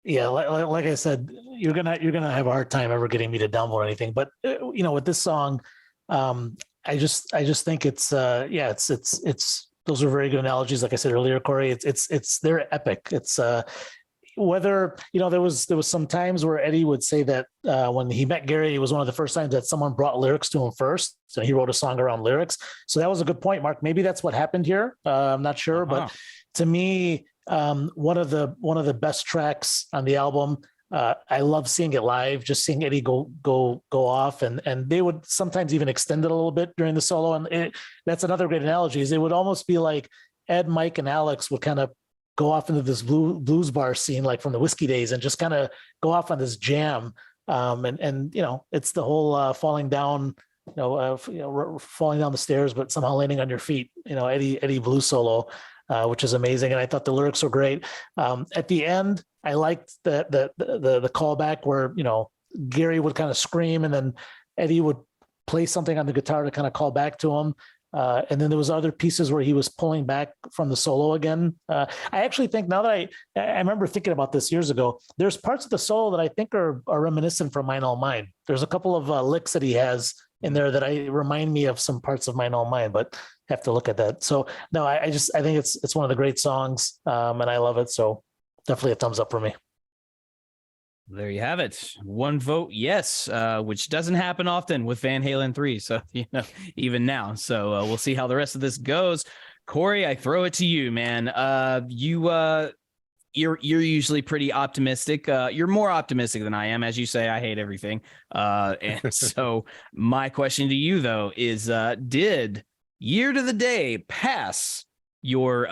Yeah, like I said, you're gonna have a hard time ever getting me to downvote anything. But with this song, I just think it's those are very good analogies. Like I said earlier, Corey, it's they're epic. It's whether there was some times where Eddie would say that when he met Gary, it was one of the first times that someone brought lyrics to him first. So he wrote a song around lyrics. So that was a good point, Mark. Maybe that's what happened here. I'm not sure, but to me, one of the best tracks on the album. I love seeing it live, just seeing Eddie go off, and they would sometimes even extend it a little bit during the solo. And that's another great analogy. Is it would almost be like Ed, Mike, and Alex would kind of go off into this blues bar scene, like from the Whiskey days, and just kind of go off on this jam. And it's the whole falling down, falling down the stairs, but somehow landing on your feet. Eddie blues solo. Which is amazing, and I thought the lyrics were great. At the end, I liked the callback where Gary would kind of scream, and then Eddie would play something on the guitar to kind of call back to him. And then there was other pieces where he was pulling back from the solo again. I actually think, now that I remember thinking about this years ago, there's parts of the solo that I think are reminiscent from Mine All Mine. There's a couple of licks that he has in there that remind me of some parts of Mine All Mine, but have to look at that. So no, I think it's one of the great songs, and I love it. So definitely a thumbs up for me. There you have it. 1 vote, yes, which doesn't happen often with Van Halen 3. So, even now. So we'll see how the rest of this goes. Corey, I throw it to you, man. You're usually pretty optimistic. You're more optimistic than I am. As you say, I hate everything. And so my question to you, though, is did Year to the Day pass your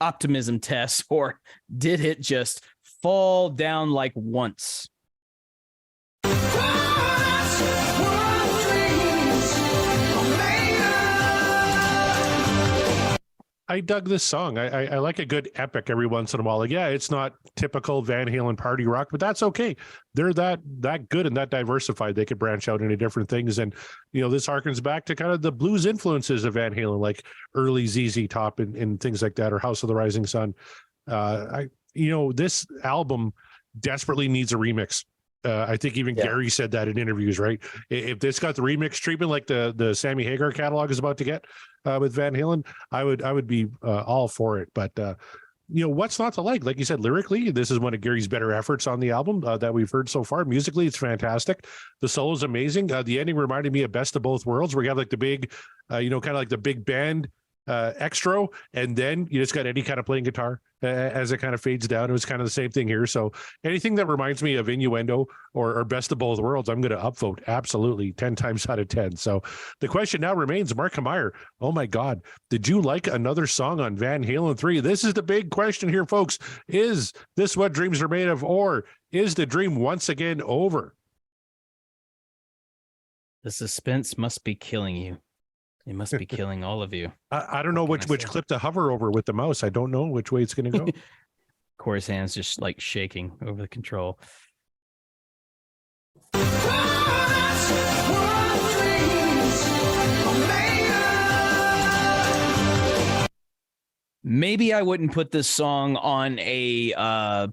optimism test, or did it just fall down like once? I dug this song. I like a good epic every once in a while. Like, yeah, it's not typical Van Halen party rock, but that's okay. They're that good and that diversified. They could branch out into different things. And, this harkens back to kind of the blues influences of Van Halen, like early ZZ Top and things like that, or House of the Rising Sun. This album desperately needs a remix. I think even Gary said that in interviews, right? If this got the remix treatment like the Sammy Hagar catalog is about to get with Van Halen, I would be all for it. But what's not to like? Like you said, lyrically, this is one of Gary's better efforts on the album that we've heard so far. Musically, it's fantastic. The solo is amazing. The ending reminded me of Best of Both Worlds, where you have like the big, kind of like the big band extra, and then you just got Eddie kind of playing guitar as it kind of fades down. It was kind of the same thing here. So anything that reminds me of Innuendo or Best of Both Worlds, I'm going to upvote absolutely 10 times out of 10. So the question now remains, Mark Meyer, oh my God, did you like another song on Van Halen 3? This is the big question here, folks. Is this what dreams are made of, or is the dream once again over? The suspense must be killing you. It must be killing all of you. I don't know which clip to hover over with the mouse. I don't know which way it's going to go. Corey's hands just like shaking over the control. Maybe I wouldn't put this song on a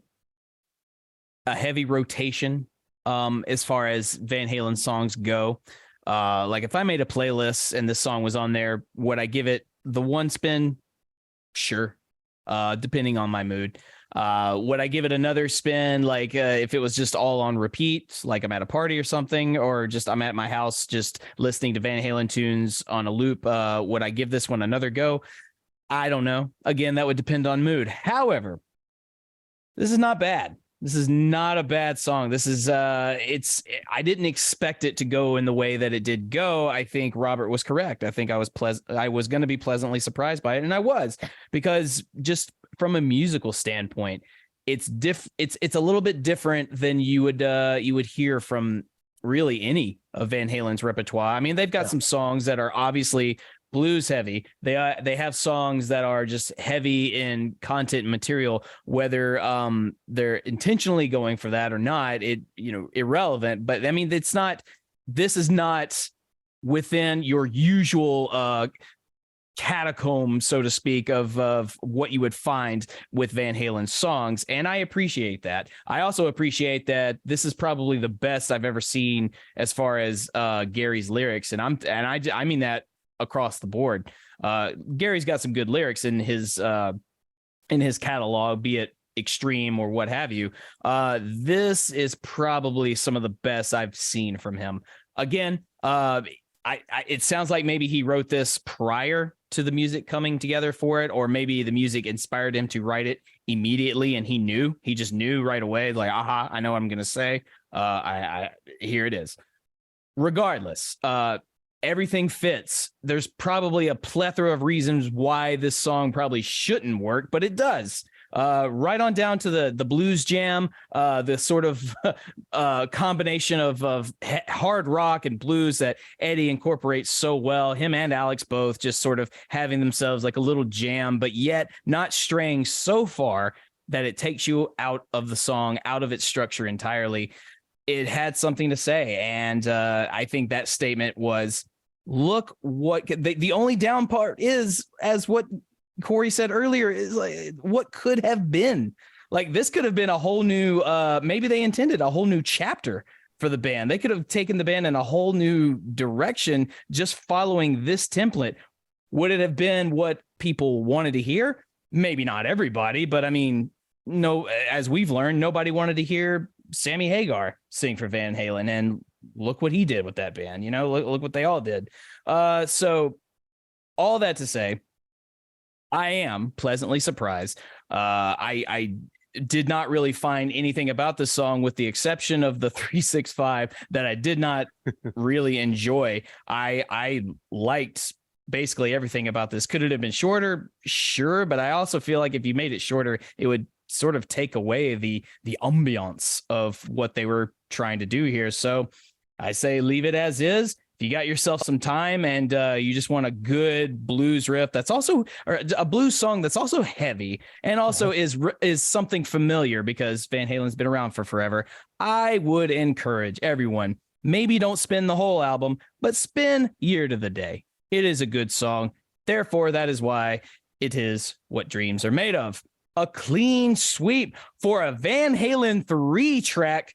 heavy rotation as far as Van Halen songs go. Like if I made a playlist and this song was on there, would I give it the one spin? Sure. Depending on my mood. Would I give it another spin? Like if it was just all on repeat, like I'm at a party or something, or just I'm at my house, just listening to Van Halen tunes on a loop. Would I give this one another go? I don't know. Again, that would depend on mood. However, this is not bad. This is not a bad song. This is I didn't expect it to go in the way that it did go. I think Robert was correct. I think I was going to be pleasantly surprised by it, and I was, because just from a musical standpoint, it's a little bit different than you would hear from really any of Van Halen's repertoire. I mean, they've got some songs that are obviously blues heavy. They have songs that are just heavy in content and material, whether they're intentionally going for that or not, irrelevant. But I mean, this is not within your usual catacomb, so to speak, of what you would find with Van Halen songs. And I appreciate that. I also appreciate that this is probably the best I've ever seen as far as Gary's lyrics. And I mean that across the board. Gary's got some good lyrics in his catalog, be it extreme or what have you. This is probably some of the best I've seen from him. Again, it sounds like maybe he wrote this prior to the music coming together for it, or maybe the music inspired him to write it immediately, and he just knew right away, like, aha, I know what I'm gonna say. Here it is. Regardless, everything fits. There's probably a plethora of reasons why this song probably shouldn't work, but it does. Right on down to the blues jam, the sort of combination of hard rock and blues that Eddie incorporates so well. Him and Alex both just sort of having themselves like a little jam, but yet not straying so far that it takes you out of the song, out of its structure entirely. It had something to say, and I think that statement was, look what the only down part is, as what Corey said earlier, is like what could have been. Like this could have been a whole new maybe they intended a whole new chapter for the band. They could have taken the band in a whole new direction just following this template. Would it have been what people wanted to hear? Maybe not everybody, but I mean, no, as we've learned, nobody wanted to hear Sammy Hagar sing for Van Halen, and look what he did with that band. Look what they all did. So all that to say, I am pleasantly surprised. I did not really find anything about the song, with the exception of the 365, that I did not really enjoy. I liked basically everything about this. Could it have been shorter? Sure. But I also feel like if you made it shorter, it would sort of take away the ambiance of what they were trying to do here. So I say leave it as is. if you got yourself some time and you just want a good blues riff that's also, or a blues song that's also heavy and also is something familiar because Van Halen's been around for forever, I would encourage everyone, maybe don't spin the whole album, but spin Year to the Day. It is a good song. Therefore, that is why it is what dreams are made of. A clean sweep for a Van Halen 3-track.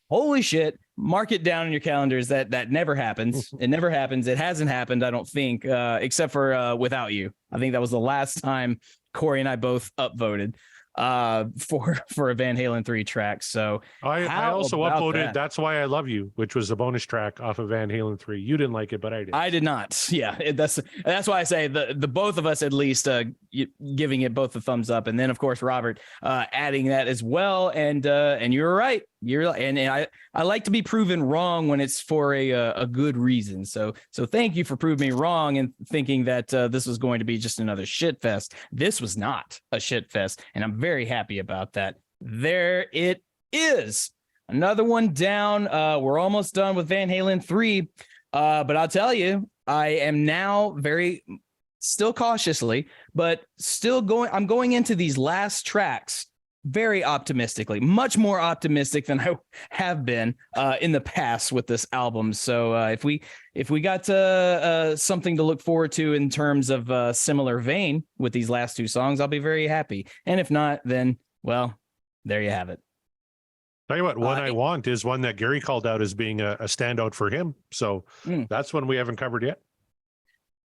Holy shit. Mark it down in your calendars. That never happens. It never happens. It hasn't happened, I don't think, except for Without You. I think that was the last time Corey and I both upvoted for a Van Halen 3 track. So I also uploaded that? That's Why I Love You, which was a bonus track off of Van Halen 3. You didn't like it, but I did. I did not. Yeah, that's why I say the both of us at least giving it both a thumbs up, and then of course Robert adding that as well. And you're right. And I like to be proven wrong when it's for a good reason. So thank you for proving me wrong and thinking that this was going to be just another shit fest. This was not a shit fest, and I'm very happy about that. There it is. Another one down. We're almost done with Van Halen 3. But I'll tell you, I am now still cautiously, but I'm going into these last tracks very optimistically, much more optimistic than I have been in the past with this album. So if we got something to look forward to in terms of similar vein with these last two songs, I'll be very happy. And if not, then, well, there you have it. Tell you what, One I Want is one that Gary called out as being a standout for him. So that's one we haven't covered yet.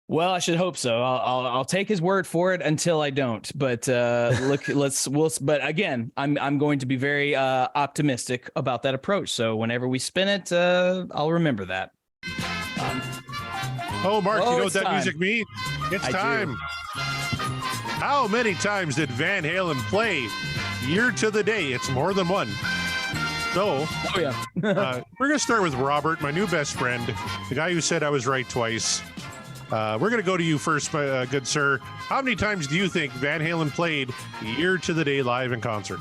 Well, I should hope so. I'll take his word for it until I don't. But but again, I'm going to be very optimistic about that approach. So whenever we spin it, I'll remember that. Mark, you know what that time. music means? It's I time. do. How many times did Van Halen play Year to the Day? It's more than one. So we're going to start with Robert, my new best friend, the guy who said I was right twice. We're going to go to you first, my good sir. How many times do you think Van Halen played Year to the Day live in concert?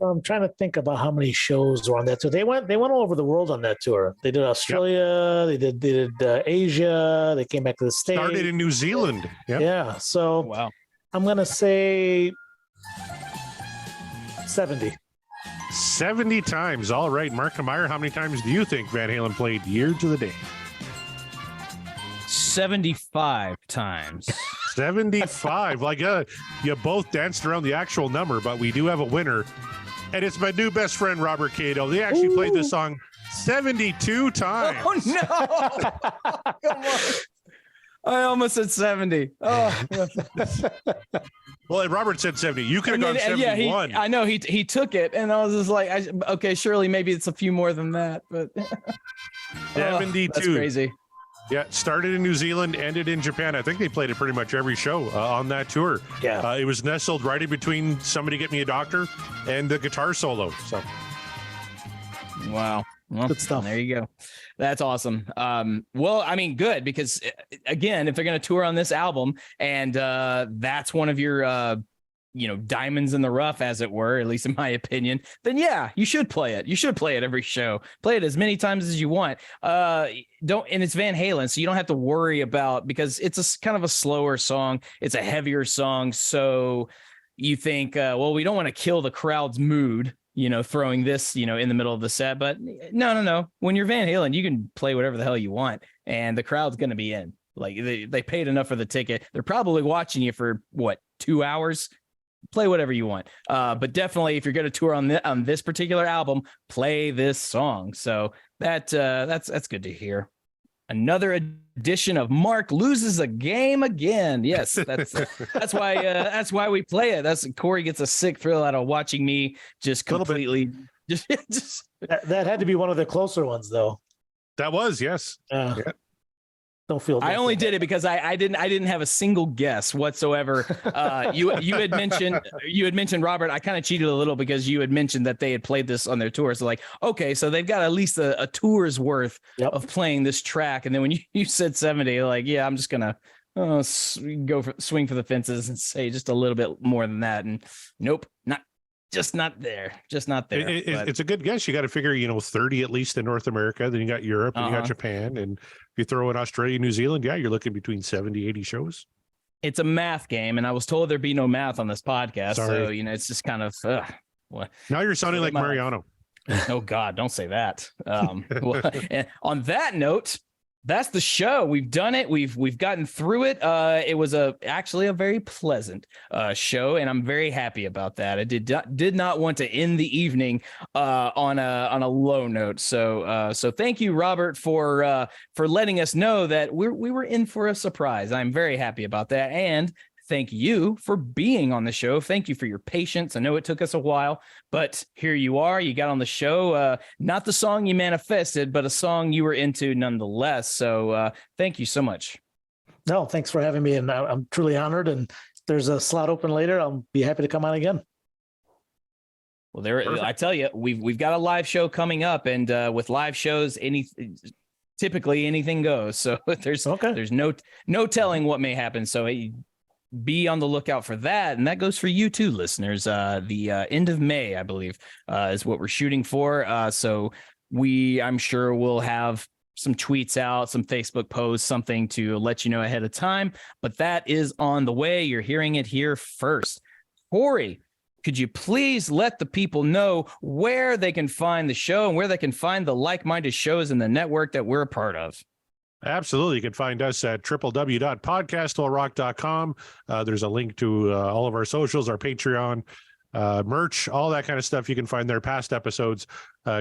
I'm trying to think about how many shows were on that tour. They went all over the world on that tour. They did Australia, they did Asia, they came back to the States. Started in New Zealand. Yep. Yeah. So Wow. I'm gonna say 70. 70 times. All right, Mark Meyer, how many times do you think Van Halen played Year to the Day? 75 times. 75. Like you both danced around the actual number, but we do have a winner. And it's my new best friend, Robert Cato. They actually played this song 72 times. Oh, no. Come on. I almost said 70. Oh. Well, Robert said 70. You could have gone 71. I know he took it, and I was just like, okay, surely maybe it's a few more than that, but 72. That's crazy. Yeah, started in New Zealand, ended in Japan. I think they played it pretty much every show on that tour. Yeah. It was nestled right in between Somebody Get Me a Doctor and the guitar solo. So, Wow. Well, Good stuff. There you go. That's awesome. Well, I mean, good, because again, if they're going to tour on this album and that's one of your, diamonds in the rough, as it were, at least in my opinion, then yeah, you should play it. You should play it every show. Play it as many times as you want. And it's Van Halen, so you don't have to worry about, because it's a kind of a slower song. It's a heavier song. So you think, well, we don't want to kill the crowd's mood, throwing this, in the middle of the set. But no. When you're Van Halen, you can play whatever the hell you want, and the crowd's going to be in. Like they paid enough for the ticket. They're probably watching you for 2 hours. Play whatever you want. But definitely, if you're going to tour on this particular album, play this song. So that's good to hear. Another edition of Mark Loses a Game Again. Yes, that's why we play it. Corey gets a sick thrill out of watching me just completely just That had to be one of the closer ones, though. that was, yes. Yeah. Don't feel. I only did it because I didn't have a single guess whatsoever. You had mentioned Robert. I kind of cheated a little because you had mentioned that they had played this on their tour. So like, okay, so they've got at least a tour's worth of playing this track. And then when you said 70, like, yeah, I'm just gonna swing for the fences and say just a little bit more than that. And nope, just not there. Just not there. It's a good guess. You got to figure, 30 at least in North America. Then you got Europe and you got Japan. And if you throw in Australia, New Zealand, yeah, you're looking between 70, 80 shows. It's a math game. And I was told there'd be no math on this podcast. Sorry. So, it's just kind of, what? Now you're sounding like Mariano. Oh God, don't say that. Well, and on that note, that's the show. We've done it. We've gotten through it. It was actually a very pleasant show, and I'm very happy about that. I did not want to end the evening on a low note. So thank you, Robert, for letting us know that we were in for a surprise. I'm very happy about that, and thank you for being on the show. Thank you for your patience. I know it took us a while, but here you are. You got on the show. Not the song you manifested, but a song you were into nonetheless. So thank you so much. No, thanks for having me. And I'm truly honored. And if there's a slot open later, I'll be happy to come on again. Well, I tell you, we've got a live show coming up, and with live shows, typically anything goes. So there's no telling what may happen. So be on the lookout for that. And that goes for you too, listeners. The end of May, I believe, is what we're shooting for. So I'm sure we'll have some tweets out, some Facebook posts, something to let you know ahead of time. But that is on the way. You're hearing it here first. Corey, could you please let the people know where they can find the show and where they can find the like-minded shows in the network that we're a part of? Absolutely. You can find us at www.podcastwillrock.com. There's a link to all of our socials, our Patreon, merch, all that kind of stuff. You can find their past episodes.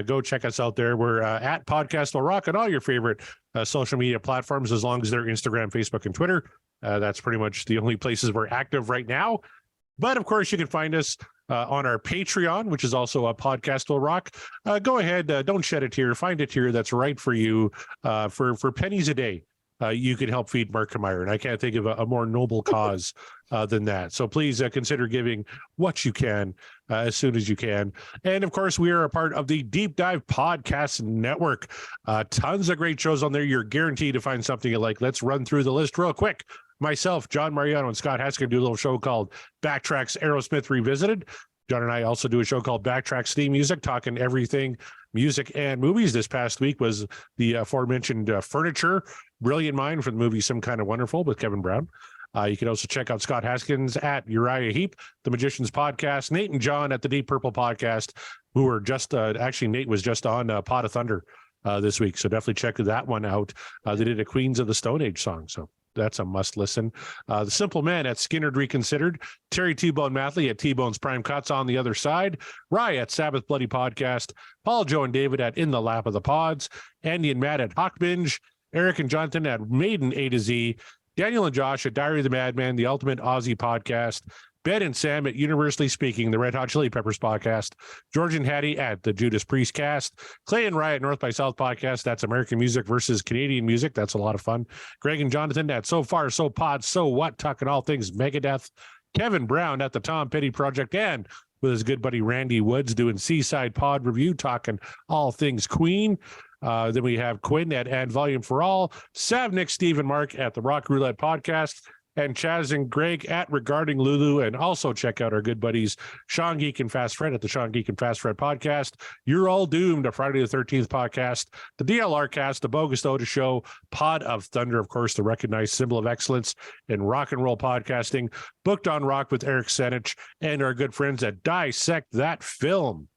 Go check us out there. We're at Podcast Will Rock on all your favorite social media platforms, as long as they're Instagram, Facebook, and Twitter. That's pretty much the only places we're active right now. But of course, you can find us on our Patreon, which is also a Podcast Will Rock. Go ahead, don't shed a tear. Find a tier that's right for you. For pennies a day, you can help feed Mark Meyer, and I can't think of a more noble cause than that. So please consider giving what you can as soon as you can. And of course, we are a part of the Deep Dive Podcast Network. Tons of great shows on there. You're guaranteed to find something you like. Let's run through the list real quick. Myself, John Mariano, and Scott Haskin do a little show called Backtracks Aerosmith Revisited. John and I also do a show called Backtracks Theme Music, talking everything music and movies. This past week was the aforementioned Furniture, Brilliant Mind from the movie Some Kind of Wonderful with Kevin Brown. You can also check out Scott Haskins at Uriah Heep, The Magicians Podcast, Nate and John at the Deep Purple Podcast, who were just, actually Nate was just on Pot of Thunder this week. So definitely check that one out. They did a Queens of the Stone Age song. So that's a must listen. The Simple Man at Skinnerd Reconsidered, Terry T-Bone Mathley at T-Bone's Prime Cuts on the Other Side, Rye at Sabbath Bloody Podcast, Paul, Joe, and David at In the Lap of the Pods, Andy and Matt at Hawk Binge, Eric and Jonathan at Maiden A to Z, Daniel and Josh at Diary of the Madman, the Ultimate Aussie Podcast, Ben and Sam at Universally Speaking, the Red Hot Chili Peppers Podcast, George and Hattie at the Judas Priest Cast, Clay and Rye at North by South Podcast, that's American music versus Canadian music, that's a lot of fun, Greg and Jonathan at So Far, So Pod, So What, talking all things Megadeth, Kevin Brown at the Tom Petty Project, and with his good buddy Randy Woods doing Seaside Pod Review, talking all things Queen. Then we have Quinn at Add Volume for All, Sav, Nick, Steve, and Mark at the Rock Roulette Podcast, and Chaz and Greg at Regarding Lulu. And also check out our good buddies Sean Geek and Fast Fred at the Sean Geek and Fast Fred Podcast, You're All Doomed, a Friday the 13th podcast, the DLR Cast, the Bogus Oda Show, Pod of Thunder, of course, the recognized symbol of excellence in rock and roll podcasting, Booked on Rock with Eric Senich, and our good friends at Dissect That Film.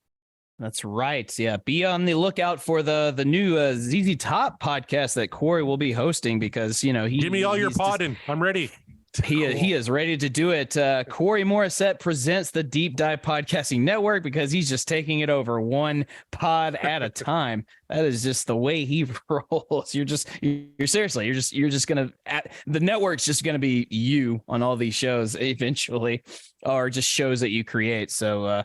That's right. Yeah. Be on the lookout for the new ZZ Top podcast that Corey will be hosting, because, give me all your podding. I'm ready. He is ready to do it. Corey Morissette presents the Deep Dive Podcasting Network, because he's just taking it over one pod at a time. That is just the way he rolls. You're just gonna, the network's just gonna be you on all these shows eventually, or just shows that you create. So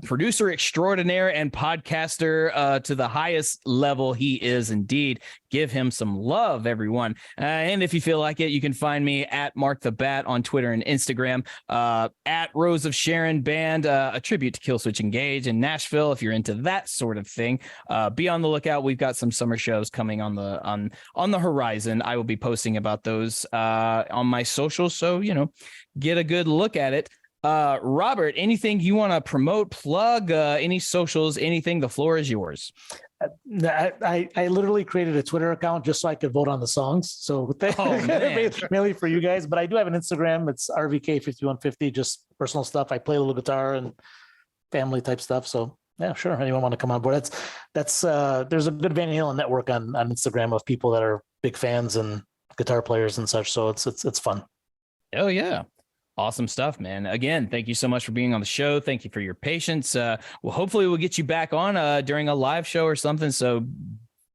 producer extraordinaire and podcaster to the highest level he is indeed. Give him some love, everyone. And if you feel like it, you can find me at Mark the Bat on Twitter and Instagram, at Rose of Sharon Band, a tribute to Killswitch Engage in Nashville, if you're into that sort of thing. Be on the lookout. We've got some summer shows coming on the horizon. I will be posting about those on my socials, so get a good look at it. Robert, anything you want to promote, plug, any socials, anything? The floor is yours. I literally created a Twitter account just so I could vote on the songs. So mainly for you guys, but I do have an Instagram. It's RVK5150, just personal stuff. I play a little guitar and family type stuff. So yeah, sure. Anyone want to come on board? That's there's a good Van Halen network on Instagram of people that are big fans and guitar players and such. So it's fun. Oh yeah. Awesome stuff, man. Again, thank you so much for being on the show. Thank you for your patience. Well, hopefully we'll get you back on during a live show or something. So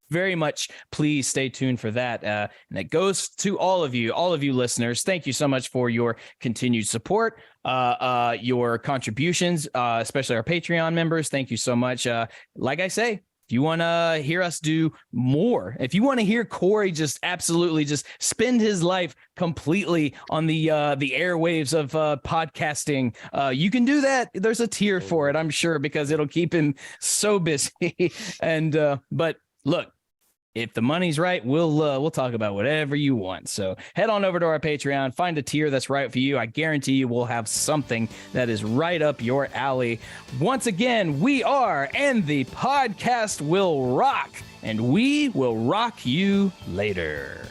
very much, please stay tuned for that. And it goes to all of you listeners. Thank you so much for your continued support, your contributions, especially our Patreon members. Thank you so much. Like I say, if you want to hear us do more, if you want to hear Corey just absolutely just spend his life completely on the airwaves of podcasting, you can do that. There's a tier for it, I'm sure, because it'll keep him so busy. And but look, if the money's right, we'll talk about whatever you want. So head on over to our Patreon, find a tier that's right for you. I guarantee you we'll have something that is right up your alley. Once again, we are And the Podcast Will Rock, and we will rock you later.